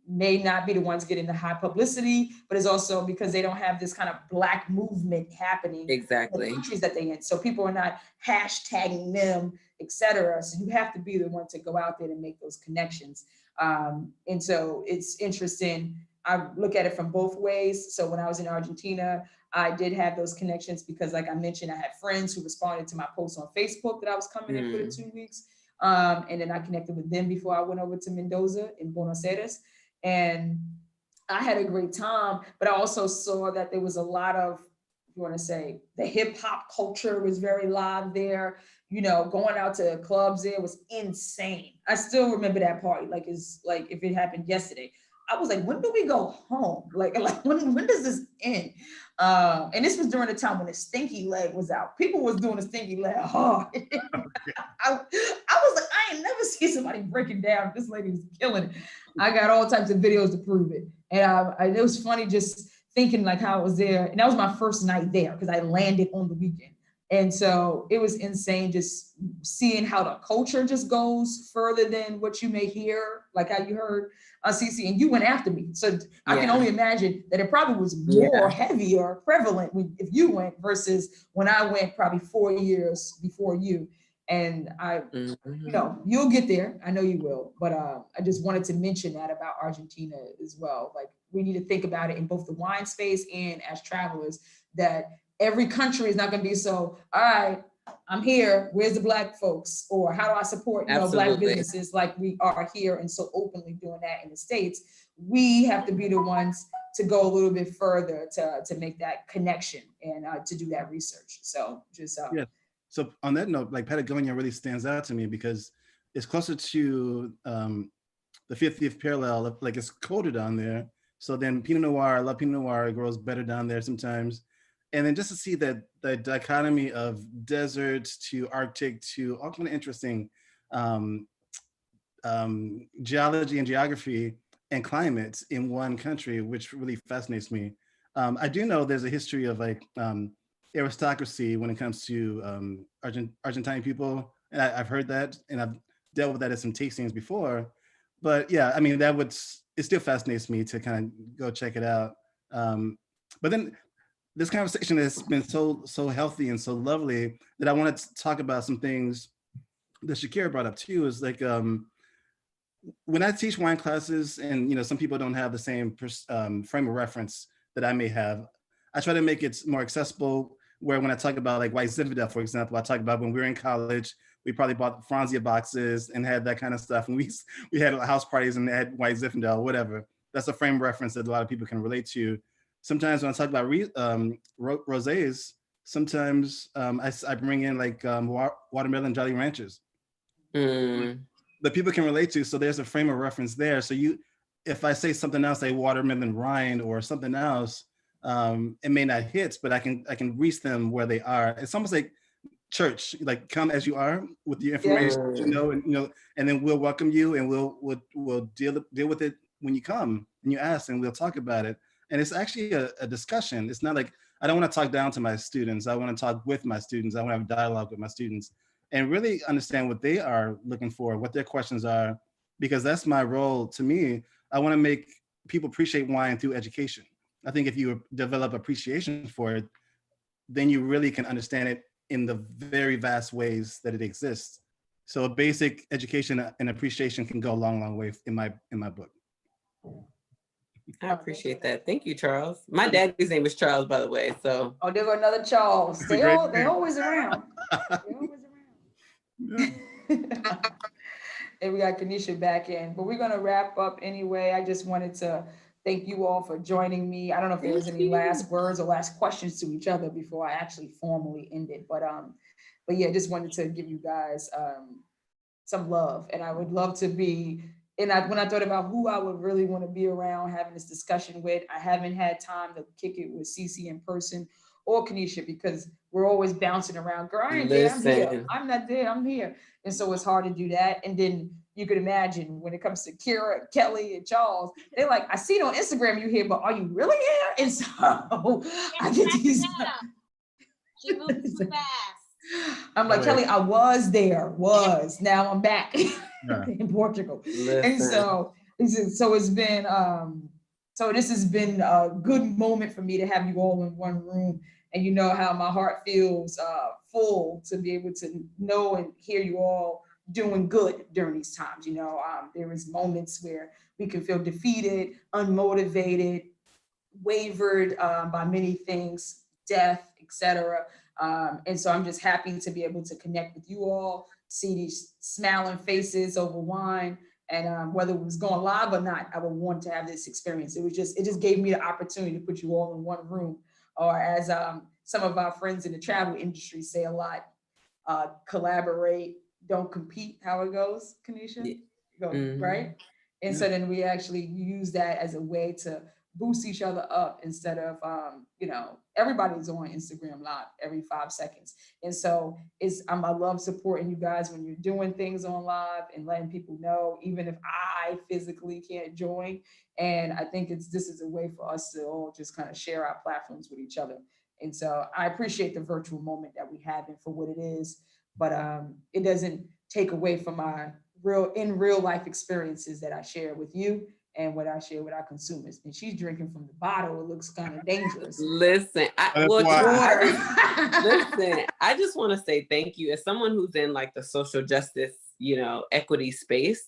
may not be the ones getting the high publicity, but it's also because they don't have this kind of Black movement happening in the countries that they in. So people are not hashtagging them, etc. So you have to be the one to go out there and make those connections. And so it's interesting. I look at it from both ways. So when I was in Argentina, I did have those connections because, like I mentioned, I had friends who responded to my post on Facebook that I was coming in for the 2 weeks. And then I connected with them before I went over to Mendoza in Buenos Aires. And I had a great time, but I also saw that there was a lot of you want to say, the hip hop culture was very live there. Going out to clubs there was insane. I still remember that party like it's like if it happened yesterday. I was like, when do we go home? Like when does this end? And this was during the time when the stinky leg was out. People was doing the stinky leg hard. I was like, I ain't never seen somebody breaking down. This lady was killing it. I got all types of videos to prove it. And it was funny just thinking like how I was there. And that was my first night there because I landed on the weekend. And so it was insane just seeing how the culture just goes further than what you may hear, like how you heard CC, and you went after me. So I can only imagine that it probably was more heavier, prevalent if you went versus when I went probably 4 years before you. And you'll get there. I know you will. But I just wanted to mention that about Argentina as well. Like we need to think about it in both the wine space and as travelers that every country is not going to be so, all right, I'm here. Where's the Black folks? Or how do I support, Black businesses like we are here and so openly doing that in the States? We have to be the ones to go a little bit further to make that connection and to do that research. So just So on that note, like Patagonia really stands out to me because it's closer to the 50th parallel, like it's quoted on there. So then Pinot Noir, I love Pinot Noir, it grows better down there sometimes. And then just to see that the dichotomy of desert to Arctic to all kind of interesting geology and geography and climates in one country, which really fascinates me. I do know there's a history of like aristocracy when it comes to Argentine people. And I've heard that and I've dealt with that at some tastings before. But yeah, I mean, it still fascinates me to kind of go check it out. But then this conversation has been so healthy and so lovely that I wanted to talk about some things that Shakira brought up too, is like, when I teach wine classes and, some people don't have the same frame of reference that I may have, I try to make it more accessible where when I talk about like white Zinfandel, for example, I talk about when we were in college, we probably bought Franzia boxes and had that kind of stuff. And we had house parties and had white Zinfandel, whatever. That's a frame of reference that a lot of people can relate to. Sometimes when I talk about rosés, sometimes I bring in like watermelon Jolly Ranchers that people can relate to. So there's a frame of reference there. So if I say something else, like watermelon rind or something else, it may not hit, but I can reach them where they are. It's almost like church, like come as you are with your information, and then we'll welcome you and we'll deal with it when you come and you ask and we'll talk about it. And it's actually a discussion. It's not like, I don't want to talk down to my students. I want to talk with my students. I want to have dialogue with my students and really understand what they are looking for, what their questions are, because that's my role. To me, I want to make people appreciate wine through education. I think if you develop appreciation for it, then you really can understand it in the very vast ways that it exists. So a basic education and appreciation can go a long, long way in my book. I appreciate that. Thank you, Charles. My daddy's name is Charles, by the way. So there go another Charles. They always around. And we got Kenichi back in, but we're gonna wrap up anyway. I just wanted to thank you all for joining me. I don't know if there was any last words or last questions to each other before I actually formally ended, but yeah, just wanted to give you guys some love, and I would love to be. And when I thought about who I would really want to be around having this discussion with, I haven't had time to kick it with CC in person or Kenichi because we're always bouncing around. Girl, I ain't there, I'm here. I'm not there, I'm here. And so it's hard to do that. And then you could imagine when it comes to Kira, Kelly, and Charles, they're like, I see it on Instagram you here, but are you really here? And so I get these. She moves too fast. I'm like, Kelly, I was there, now I'm back in Portugal. And so it's been, so this has been a good moment for me to have you all in one room. And you know how my heart feels full to be able to know and hear you all doing good during these times. There is moments where we can feel defeated, unmotivated, wavered by many things, death, etc. And so I'm just happy to be able to connect with you all, see these smiling faces over wine, and whether it was going live or not, I would want to have this experience. It just gave me the opportunity to put you all in one room, or as some of our friends in the travel industry say a lot, collaborate, don't compete, how it goes, Kenichi? Right? And so then we actually use that as a way to boost each other up instead of, everybody's on Instagram Live every 5 seconds. And so I love supporting you guys when you're doing things on live and letting people know, even if I physically can't join. And I think this is a way for us to all just kind of share our platforms with each other. And so I appreciate the virtual moment that we have and for what it is, but it doesn't take away from my real life experiences that I share with you and what I share with our consumers. And she's drinking from the bottle. It looks kind of dangerous. Listen, I just want to say thank you as someone who's in like the social justice, equity space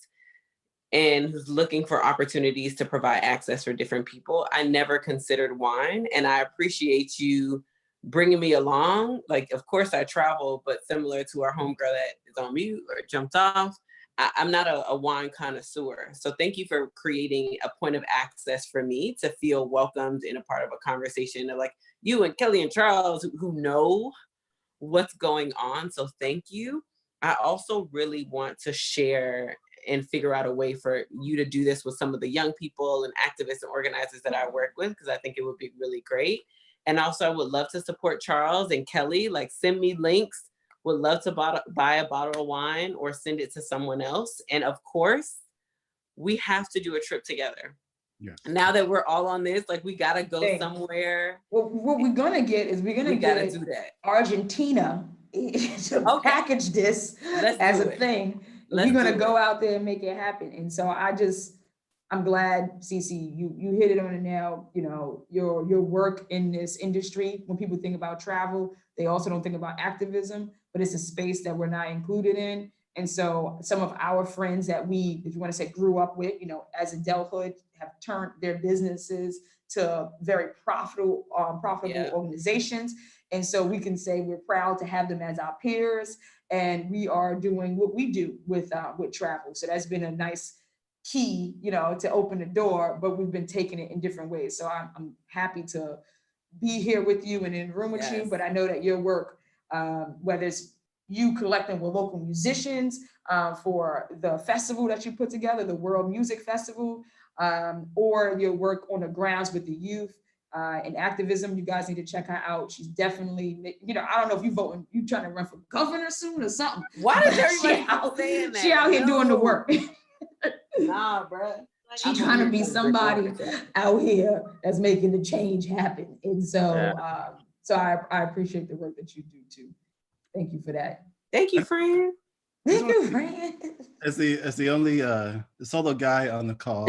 and who's looking for opportunities to provide access for different people. I never considered wine, and I appreciate you bringing me along. Like, of course I travel, but similar to our homegirl that is on mute or jumped off, I'm not a wine connoisseur. So thank you for creating a point of access for me to feel welcomed in a part of a conversation of like you and Kelly and Charles who know what's going on. So thank you. I also really want to share and figure out a way for you to do this with some of the young people and activists and organizers that I work with, because I think it would be really great. And also I would love to support Charles and Kelly, like send me links. Would love to buy a bottle of wine or send it to someone else. And of course, we have to do a trip together. Yes. Now that we're all on this, like we gotta go somewhere. Well, what we're gonna get is we're gonna get do that. Argentina to package this as a thing. We're gonna go out there and make it happen. And so I'm glad, Cece, you hit it on the nail. Your work in this industry, when people think about travel, they also don't think about activism, but it's a space that we're not included in. And so some of our friends that we, if you want to say grew up with, as adulthood, have turned their businesses to very profitable organizations. And so we can say we're proud to have them as our peers, and we are doing what we do with travel. So that's been a nice key, to open the door, but we've been taking it in different ways. So I'm happy to be here with you and in the room with you, but I know that your work, whether it's you collecting with local musicians for the festival that you put together, the World Music Festival, or your work on the grounds with the youth and activism, you guys need to check her out. She's definitely, I don't know if you trying to run for governor soon or something. Why does everybody keep saying that? She out here doing the work. Nah, bro. She's trying to be somebody out here that's making the change happen. And so, so I appreciate the work that you do too. Thank you for that. Thank you, friend. Thank you, friend. As the only solo guy on the call,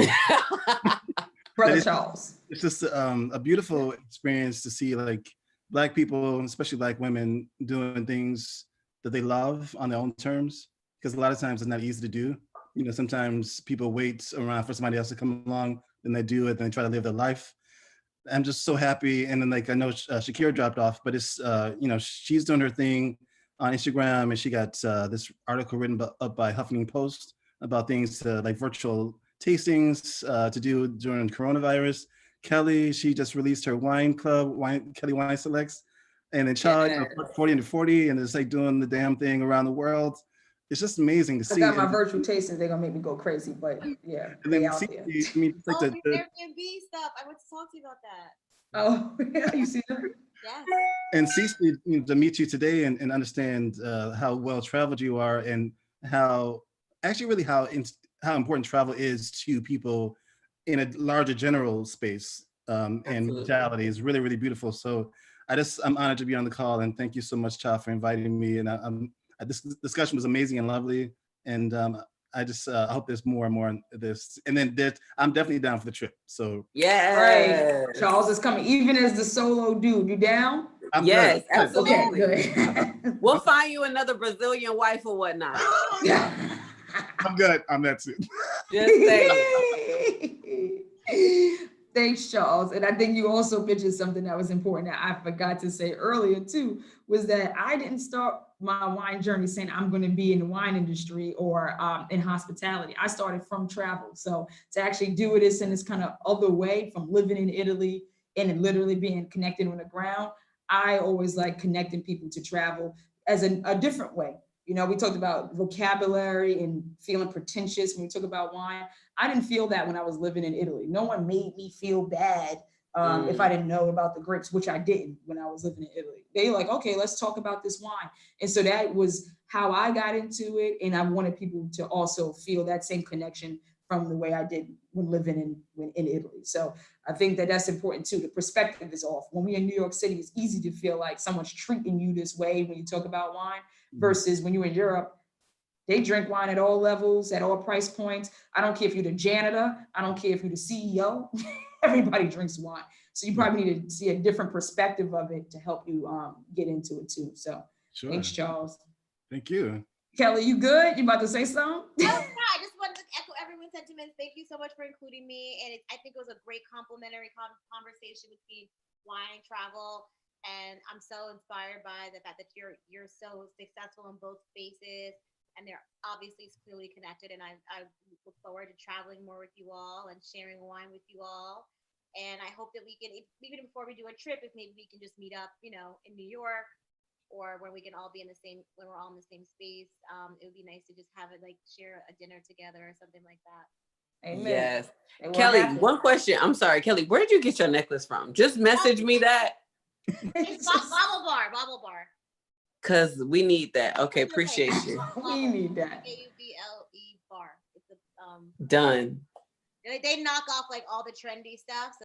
Brother Charles. It's just a beautiful experience to see like Black people, especially Black women, doing things that they love on their own terms. Because a lot of times it's not easy to do. Sometimes people wait around for somebody else to come along, then they do it, then they try to live their life. I'm just so happy. And then I know Shakira dropped off, but it's, she's doing her thing on Instagram, and she got this article written up by Huffington Post about things like virtual tastings to do during coronavirus. Kelly, she just released her wine club, Kelly Wine Selects. And then Charles, 40 under 40, and it's like doing the damn thing around the world. It's just amazing to see. I got my virtual tastings. They're gonna make me go crazy, but yeah. And then out there. It's like the Airbnb stuff. I want to talk to you about that. Oh, yeah, you see that? Yes. And Cece, to meet you today and understand how well traveled you are, and how important travel is to people in a larger general space and mentality is really, really beautiful. So I'm honored to be on the call, and thank you so much, Cha, for inviting me. And this discussion was amazing and lovely, and I hope there's more and more on this. And then I'm definitely down for the trip. So right, Charles is coming, even as the solo dude. You down? Yes, good. Absolutely. Okay, good. We'll find you another Brazilian wife or whatnot. I'm good. I'm that too. Just saying. Thanks, Charles. And I think you also mentioned something that was important that I forgot to say earlier too, was that I didn't start my wine journey saying I'm going to be in the wine industry or in hospitality. I started from travel. So to actually do this in this kind of other way, from living in Italy and literally being connected on the ground, I always like connecting people to travel as a different way. You know, we talked about vocabulary and feeling pretentious when we talk about wine. I didn't feel that when I was living in Italy. No one made me feel bad if I didn't know about the grapes, which I didn't when I was living in Italy. They were like, okay, let's talk about this wine. And so that was how I got into it. And I wanted people to also feel that same connection from the way I did when living in Italy. So I think that that's important too. The perspective is off. When we're in New York City, it's easy to feel like someone's treating you this way when you talk about wine versus when you're in Europe, they drink wine at all levels, at all price points. I don't care if you're the janitor. I don't care if you're the CEO. Everybody drinks wine. So you probably need to see a different perspective of it to help you get into it too. So thanks, Charles. Thank you. Kelly, you good? You about to say something? Oh, yeah, I just wanted to echo everyone's sentiments. Thank you so much for including me. And I think it was a great complimentary conversation between wine and travel. And I'm so inspired by the fact that you're so successful in both spaces. And they're obviously clearly connected. And I look forward to traveling more with you all and sharing wine with you all. And I hope that we can, even before we do a trip, if maybe we can just meet up, you know, in New York, or when we can all be in the same, when we're all in the same space. It would be nice to just have it, like, share a dinner together or something like that. Amen. Yes. Kelly, one question. I'm sorry, Kelly, where did you get your necklace from? Just message me that. It's Bobble Bar. Cause we need that. Okay, appreciate you. We need that. AUBLE bar. It's a Done. they knock off like all the trendy stuff. So